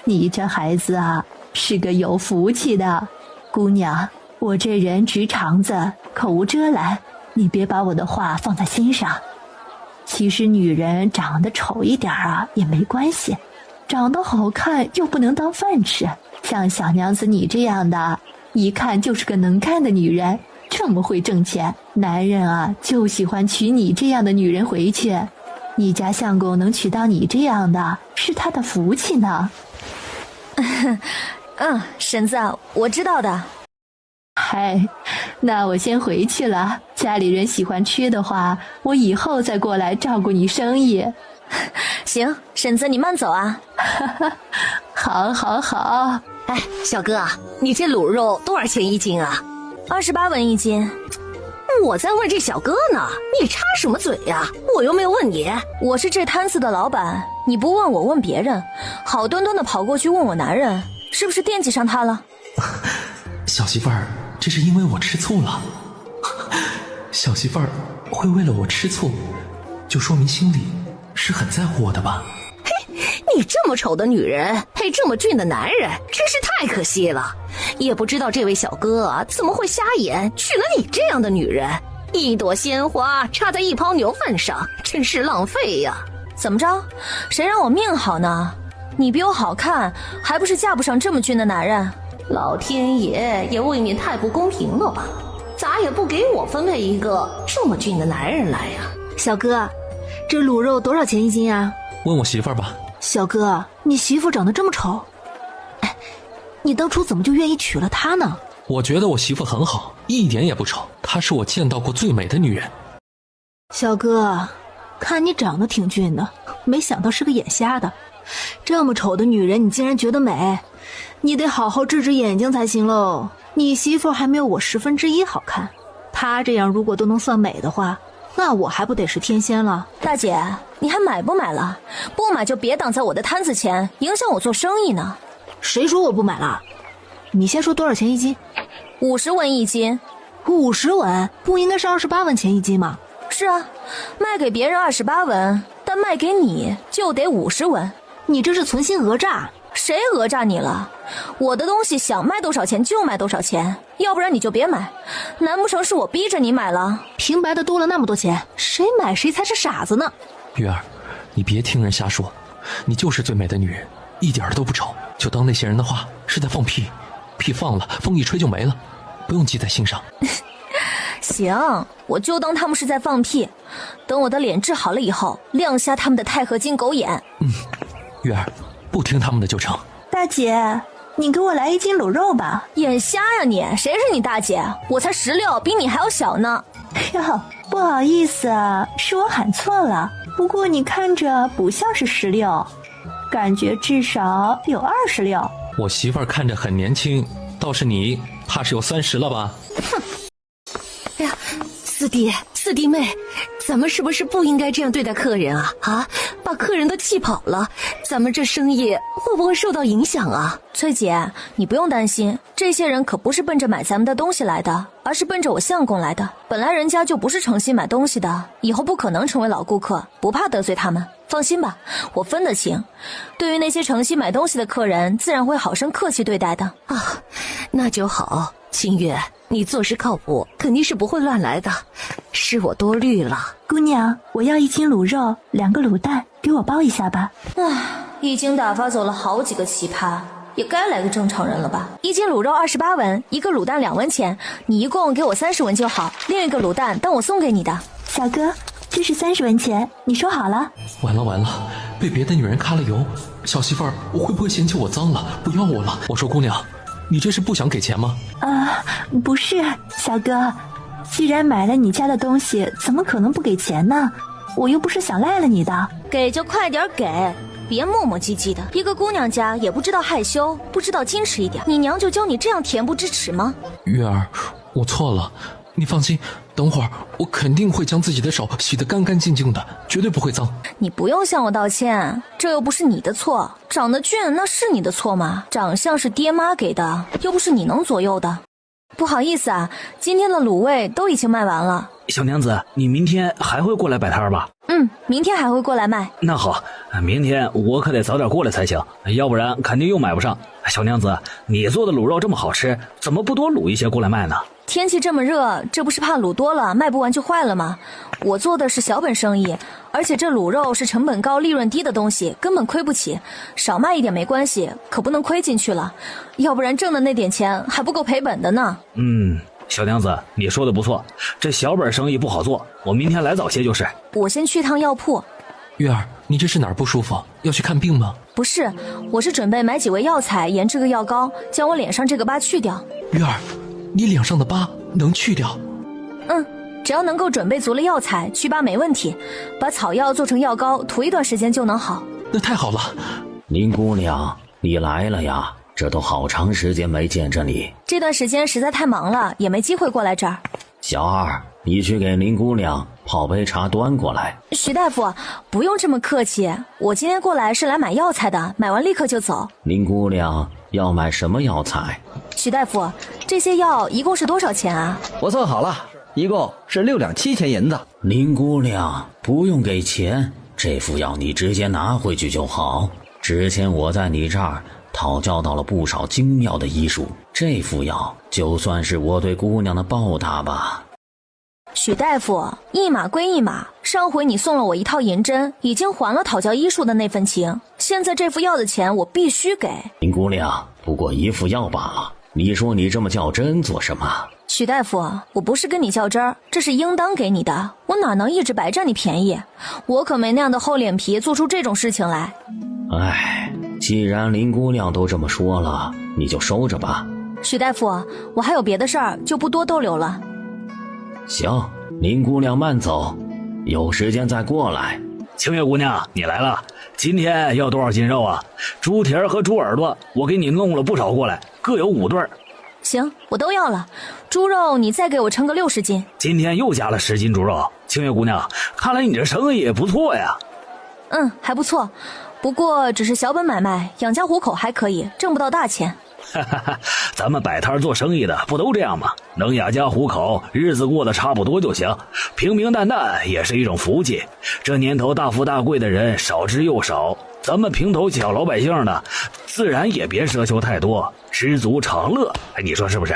你这孩子啊，是个有福气的姑娘。我这人直肠子，口无遮拦，你别把我的话放在心上。其实女人长得丑一点啊也没关系，长得好看又不能当饭吃。像小娘子你这样的，一看就是个能干的女人，这么会挣钱，男人啊就喜欢娶你这样的女人回去。你家相公能娶到你这样的，是他的福气呢。婶子，我知道的。嗨，那我先回去了，家里人喜欢吃的话，我以后再过来照顾你生意。行，婶子你慢走啊。好好好。哎，小哥，你这卤肉多少钱一斤啊？28文一斤。我在问这小哥呢，你插什么嘴呀？我又没有问你。我是这摊子的老板，你不问我问别人，好端端的跑过去问我男人，是不是惦记上他了？小媳妇儿，这是因为我吃醋了。小媳妇儿会为了我吃醋，就说明心里是很在乎我的吧？嘿，你这么丑的女人配这么俊的男人，真是太可惜了。也不知道这位小哥啊怎么会瞎眼娶了你这样的女人，一朵鲜花插在一泡牛粪上，真是浪费呀。怎么着？谁让我命好呢？你比我好看，还不是嫁不上这么俊的男人？老天爷也未免太不公平了吧？咋也不给我分配一个这么俊的男人来呀？小哥，这卤肉多少钱一斤啊？问我媳妇儿吧。小哥，你媳妇长得这么丑，哎，你当初怎么就愿意娶了她呢？我觉得我媳妇很好，一点也不丑，她是我见到过最美的女人。小哥，看你长得挺俊的，没想到是个眼瞎的。这么丑的女人你竟然觉得美，你得好好治治眼睛才行喽。你媳妇还没有我1/10好看，她这样如果都能算美的话，那我还不得是天仙了？大姐，你还买不买了？不买就别挡在我的摊子前，影响我做生意呢。谁说我不买了？你先说多少钱一斤？50文一斤。50文？不应该是28文钱一斤吗？是啊，卖给别人28文，但卖给你就得50文。你这是存心讹诈。谁讹诈你了？我的东西想卖多少钱就卖多少钱，要不然你就别买。难不成是我逼着你买了？平白的多了那么多钱，谁买谁才是傻子呢？月儿，你别听人瞎说，你就是最美的女人，一点都不丑，就当那些人的话是在放屁，屁放了，风一吹就没了，不用记在心上。行，我就当他们是在放屁，等我的脸治好了以后，亮瞎他们的钛合金狗眼。月儿，不听他们的就成。大姐，你给我来1斤卤肉吧。眼瞎呀你，谁是你大姐？我才16，比你还要小呢。哟，不好意思啊，是我喊错了。不过你看着不像是16，感觉至少有26。我媳妇儿看着很年轻，倒是你怕是有30了吧？哼！哎呀，四弟妹，咱们是不是不应该这样对待客人啊？啊，把客人都气跑了，咱们这生意会不会受到影响啊？翠姐，你不用担心，这些人可不是奔着买咱们的东西来的，而是奔着我相公来的。本来人家就不是诚心买东西的，以后不可能成为老顾客，不怕得罪他们。放心吧，我分得清。对于那些诚心买东西的客人，自然会好生客气对待的。啊，那就好。清月，你做事靠谱，肯定是不会乱来的，是我多虑了。姑娘，我要1斤卤肉，2个卤蛋，给我包一下吧。一经打发走了好几个奇葩，也该来个正常人了吧？1斤卤肉28文，1个卤蛋2文钱，你一共给我30文就好，另一个卤蛋当我送给你的。小哥，这是30文钱，你收好了。完了，被别的女人揩了油，小媳妇儿，我会不会嫌弃我脏了，不要我了？我说姑娘，你这是不想给钱吗？不是，小哥，既然买了你家的东西，怎么可能不给钱呢？我又不是想赖了你的。给就快点给，别磨磨唧唧的。一个姑娘家也不知道害羞，不知道矜持一点。你娘就教你这样恬不知耻吗？月儿，我错了，你放心，等会儿我肯定会将自己的手洗得干干净净的，绝对不会脏。你不用向我道歉，这又不是你的错。长得俊那是你的错吗？长相是爹妈给的，又不是你能左右的。不好意思啊，今天的卤味都已经卖完了。小娘子，你明天还会过来摆摊吧？明天还会过来卖。那好，明天我可得早点过来才行，要不然肯定又买不上。小娘子，你做的卤肉这么好吃，怎么不多卤一些过来卖呢？天气这么热，这不是怕卤多了卖不完就坏了吗？我做的是小本生意，而且这卤肉是成本高利润低的东西，根本亏不起。少卖一点没关系，可不能亏进去了，要不然挣的那点钱还不够赔本的呢。小娘子，你说的不错，这小本生意不好做，我明天来早些就是。我先去趟药铺。月儿，你这是哪儿不舒服？要去看病吗？不是，我是准备买几味药材研制个药膏，将我脸上这个疤去掉。月儿，你脸上的疤能去掉？只要能够准备足了药材，祛疤没问题。把草药做成药膏，涂一段时间就能好。那太好了。林姑娘，你来了呀，这都好长时间没见着你。这段时间实在太忙了，也没机会过来这儿。小二，你去给林姑娘泡杯茶端过来。徐大夫，不用这么客气，我今天过来是来买药材的，买完立刻就走。林姑娘要买什么药材？徐大夫，这些药一共是多少钱啊？我算好了，一共是6两7钱银子。林姑娘不用给钱，这副药你直接拿回去就好。之前我在你这儿讨教到了不少精妙的医术，这副药就算是我对姑娘的报答吧。许大夫，一码归一码，上回你送了我一套银针，已经还了讨教医术的那份情，现在这副药的钱我必须给。林姑娘，不过一副药罢了，你说你这么较真做什么？许大夫，我不是跟你较真儿，这是应当给你的，我哪能一直白占你便宜？我可没那样的厚脸皮做出这种事情来。既然林姑娘都这么说了，你就收着吧。许大夫，我还有别的事儿，就不多逗留了。行，林姑娘慢走，有时间再过来。清月姑娘，你来了，今天要多少斤肉啊？猪蹄儿和猪耳朵我给你弄了不少过来，各有5对儿。行，我都要了。猪肉你再给我称个60斤。今天又加了10斤猪肉。清月姑娘，看来你这生意也不错呀。还不错，不过只是小本买卖，养家糊口还可以，挣不到大钱。哈哈哈，咱们摆摊做生意的不都这样吗？能养家糊口，日子过得差不多就行，平平淡淡也是一种福气。这年头大富大贵的人少之又少，咱们平头小老百姓呢，自然也别奢求太多，知足常乐。你说是不是？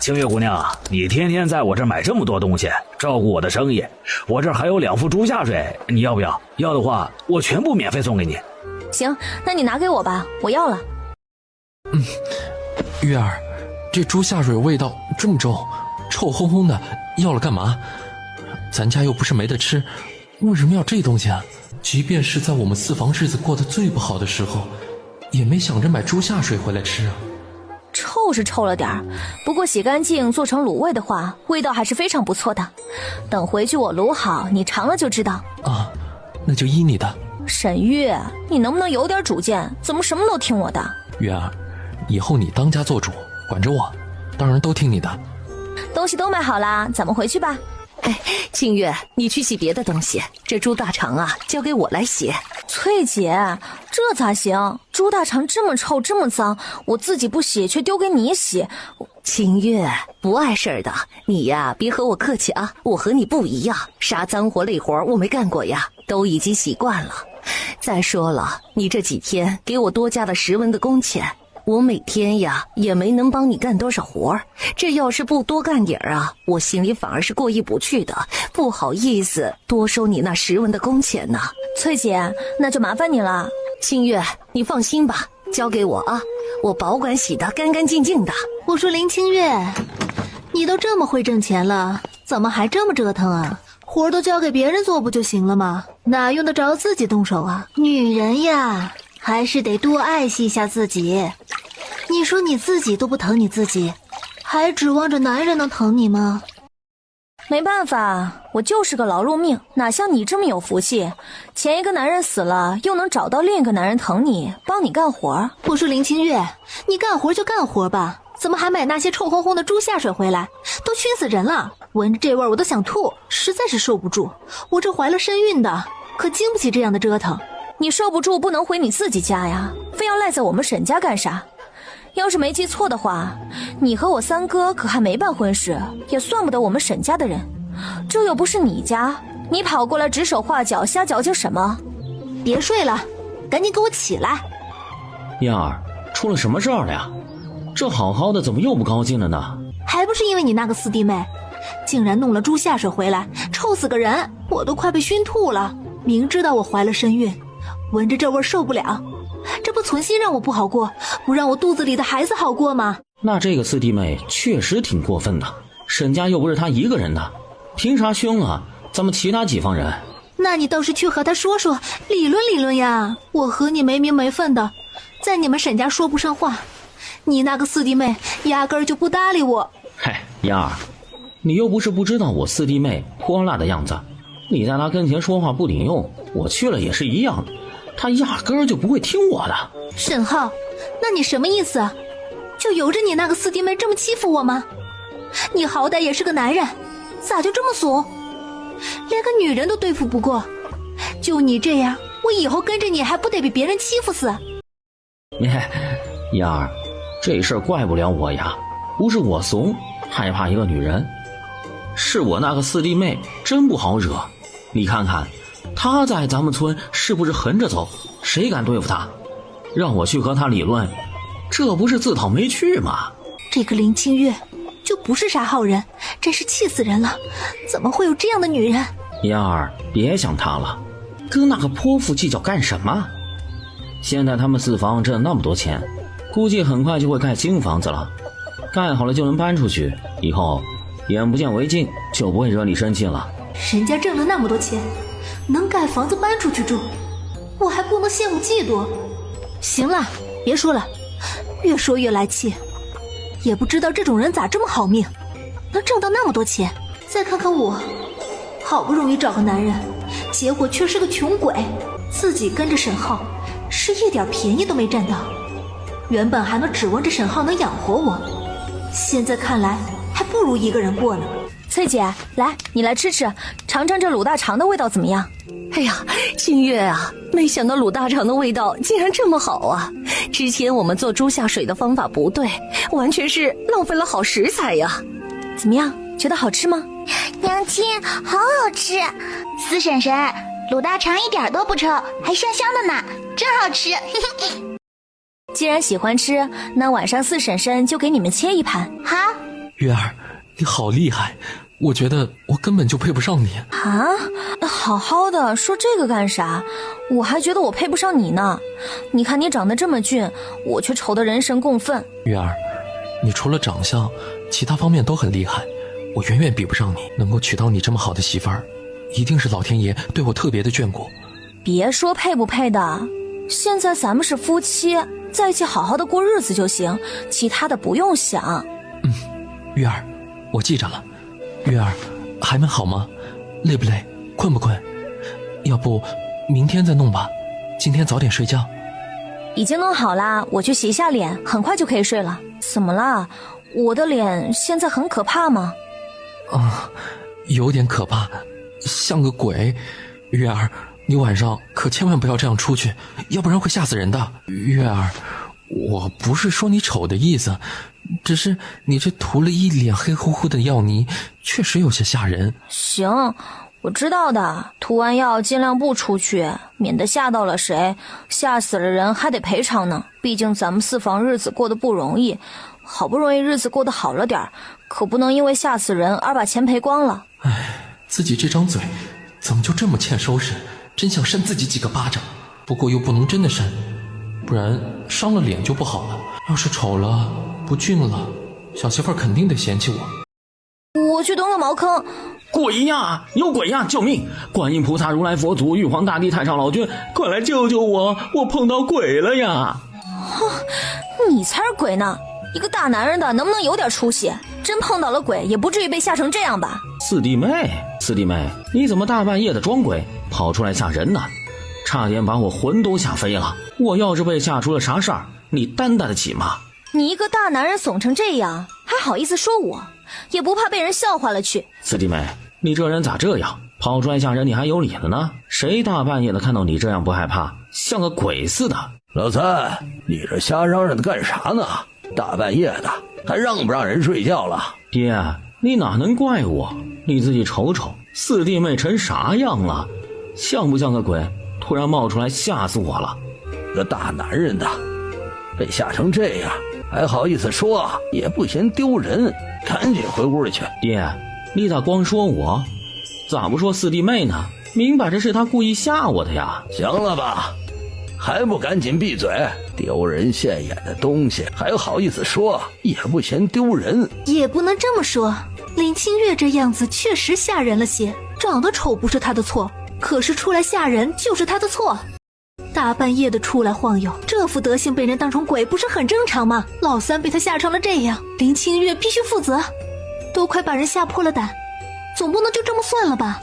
清月姑娘，你天天在我这儿买这么多东西，照顾我的生意，我这儿还有2副猪下水，你要不要？要的话，我全部免费送给你。行，那你拿给我吧，我要了。月儿，这猪下水味道这么重，臭烘烘的，要了干嘛？咱家又不是没得吃，为什么要这东西啊？即便是在我们四房日子过得最不好的时候，也没想着买猪下水回来吃啊。臭是臭了点儿，不过洗干净做成卤味的话，味道还是非常不错的。等回去我卤好，你尝了就知道。啊，那就依你的。沈玉，你能不能有点主见？怎么什么都听我的？月儿，以后你当家做主，管着我，当然都听你的。东西都买好啦，咱们回去吧。哎，清月，你去洗别的东西，这猪大肠啊，交给我来洗。翠姐，这咋行？猪大肠这么臭这么脏，我自己不洗，却丢给你洗。清月，不碍事儿的，你呀，别和我客气啊，我和你不一样，啥脏活累活我没干过呀，都已经习惯了。再说了，你这几天给我多加了10文的工钱，我每天呀也没能帮你干多少活，这要是不多干点啊，我心里反而是过意不去的，不好意思多收你那10文的工钱呢。翠姐，那就麻烦你了。清月，你放心吧，交给我啊，我保管洗得干干净净的。我说林清月，你都这么会挣钱了，怎么还这么折腾啊？活都交给别人做不就行了吗？哪用得着自己动手啊？女人呀，还是得多爱惜一下自己。你说你自己都不疼你自己，还指望着男人能疼你吗？没办法，我就是个劳碌命，哪像你这么有福气，前一个男人死了，又能找到另一个男人疼你，帮你干活。我说林清月，你干活就干活吧，怎么还买那些臭烘烘的猪下水回来？都熏死人了，闻着这味儿我都想吐，实在是受不住。我这怀了身孕的，可经不起这样的折腾。你受不住不能回你自己家呀，非要赖在我们沈家干啥？要是没记错的话，你和我三哥可还没办婚事，也算不得我们沈家的人。这又不是你家，你跑过来指手画脚瞎矫情什么？别睡了，赶紧给我起来。燕儿，出了什么事儿了呀？这好好的怎么又不高兴了呢？还不是因为你那个四弟妹，竟然弄了猪下水回来，臭死个人，我都快被熏吐了。明知道我怀了身孕，闻着这味受不了，这不存心让我不好过，不让我肚子里的孩子好过吗？那这个四弟妹确实挺过分的，沈家又不是她一个人的，凭啥凶啊咱们其他几房人？那你倒是去和他说说，理论理论呀。我和你没名没分的，在你们沈家说不上话，你那个四弟妹压根儿就不搭理我。嗨，燕儿，你又不是不知道我四弟妹泼辣的样子，你在她跟前说话不顶用，我去了也是一样，她压根儿就不会听我的。沈浩，那你什么意思？就由着你那个四弟妹这么欺负我吗？你好歹也是个男人，咋就这么怂？连个女人都对付不过，就你这样，我以后跟着你还不得被别人欺负死？燕儿，这事儿怪不了我呀，不是我怂，害怕一个女人，是我那个四弟妹真不好惹。你看看，她在咱们村是不是横着走？谁敢对付她？让我去和她理论，这不是自讨没趣吗？这个林清月就不是啥好人，真是气死人了！怎么会有这样的女人？燕儿，别想她了，跟那个泼妇计较干什么？现在他们四房挣那么多钱，估计很快就会盖新房子了，盖好了就能搬出去，以后眼不见为净，就不会惹你生气了。人家挣了那么多钱，能盖房子搬出去住，我还不能羡慕嫉妒？行了，别说了，越说越来气。也不知道这种人咋这么好命，能挣到那么多钱。再看看我，好不容易找个男人，结果却是个穷鬼，自己跟着沈浩，是一点便宜都没占到。原本还能指望着沈浩能养活我，现在看来还不如一个人过呢。翠姐，来，你来吃吃，尝尝这卤大肠的味道怎么样？哎呀，清月啊，没想到卤大肠的味道竟然这么好啊！之前我们做猪下水的方法不对，完全是浪费了好食材呀。怎么样，觉得好吃吗？娘亲，好好吃！四婶婶，卤大肠一点都不臭，还香香的呢，真好吃！既然喜欢吃，那晚上四婶婶就给你们切一盘。好。月儿，你好厉害，我觉得我根本就配不上你啊！好好的说这个干啥？我还觉得我配不上你呢。你看你长得这么俊，我却丑得人神共愤。月儿，你除了长相，其他方面都很厉害，我远远比不上你。能够娶到你这么好的媳妇儿，一定是老天爷对我特别的眷顾。别说配不配的，现在咱们是夫妻，在一起好好的过日子就行，其他的不用想。月儿，我记着了。月儿，还没好吗？累不累？困不困？要不明天再弄吧，今天早点睡觉。已经弄好啦，我去洗一下脸，很快就可以睡了。怎么啦？我的脸现在很可怕吗？有点可怕，像个鬼。月儿，你晚上可千万不要这样出去，要不然会吓死人的。月儿，我不是说你丑的意思，只是你这涂了一脸黑乎乎的药泥，确实有些吓人。行，我知道的，涂完药尽量不出去，免得吓到了谁，吓死了人还得赔偿呢。毕竟咱们四房日子过得不容易，好不容易日子过得好了点，可不能因为吓死人而把钱赔光了。自己这张嘴怎么就这么欠收拾，真想扇自己几个巴掌，不过又不能真的扇，不然伤了脸就不好了。要是丑了不俊了，小媳妇儿肯定得嫌弃我。我去蹲个茅坑。鬼呀，有鬼呀，救命！观音菩萨、如来佛祖、玉皇大帝、太上老君，快来救救我，我碰到鬼了呀！你才是鬼呢，一个大男人的能不能有点出息？真碰到了鬼也不至于被吓成这样吧。四弟妹，你怎么大半夜的装鬼跑出来吓人呢？差点把我魂都吓飞了，我要是被吓出了啥事儿，你担待得起吗？你一个大男人怂成这样，还好意思说我，也不怕被人笑话了去。四弟妹，你这人咋这样？跑出来吓人你还有理了呢？谁大半夜的看到你这样不害怕，像个鬼似的？老三，你这瞎嚷嚷的干啥呢？大半夜的还让不让人睡觉了？爹，你哪能怪我？你自己瞅瞅，四弟妹成啥样了？像不像个鬼？突然冒出来吓死我了。个大男人的被吓成这样还好意思说，也不嫌丢人，赶紧回屋里去。爹，你咋光说我？咋不说四弟妹呢？明摆着是他故意吓我的呀。行了吧，还不赶紧闭嘴，丢人现眼的东西还好意思说，也不嫌丢人。也不能这么说，林清月这样子确实吓人了些，长得丑不是她的错，可是出来吓人就是她的错。大半夜的出来晃悠，这副德行被人当成鬼不是很正常吗？老三被他吓成了这样，林清月必须负责。都快把人吓破了胆，总不能就这么算了吧？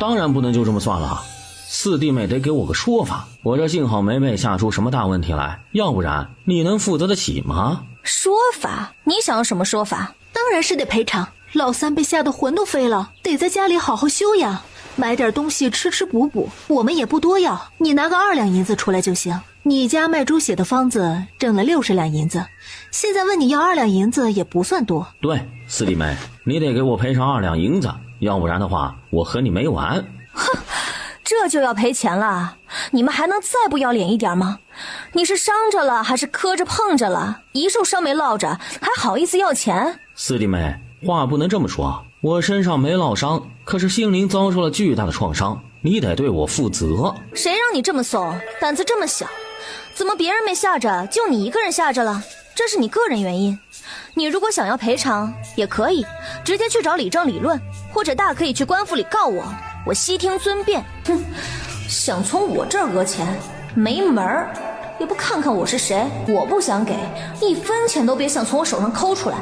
当然不能就这么算了，四弟妹得给我个说法，我这幸好没被吓出什么大问题来，要不然你能负责得起吗？说法？你想要什么说法？当然是得赔偿，老三被吓得魂都飞了，得在家里好好休养，买点东西吃补补，我们也不多要，你拿个2两银子出来就行。你家卖猪血的方子挣了60两银子，现在问你要2两银子也不算多。对，四弟妹，你得给我赔偿2两银子，要不然的话我和你没完。哼，这就要赔钱了？你们还能再不要脸一点吗？你是伤着了还是磕着碰着了？一处伤没落着还好意思要钱？四弟妹，话不能这么说，我身上没落伤，可是心灵遭受了巨大的创伤，你得对我负责。谁让你这么怂，胆子这么小？怎么别人没吓着，就你一个人吓着了？这是你个人原因。你如果想要赔偿也可以直接去找李正理论，或者大可以去官府里告我，我悉听尊便。哼，想从我这儿讹钱没门儿，也不看看我是谁，我不想给，1分钱都别想从我手上抠出来。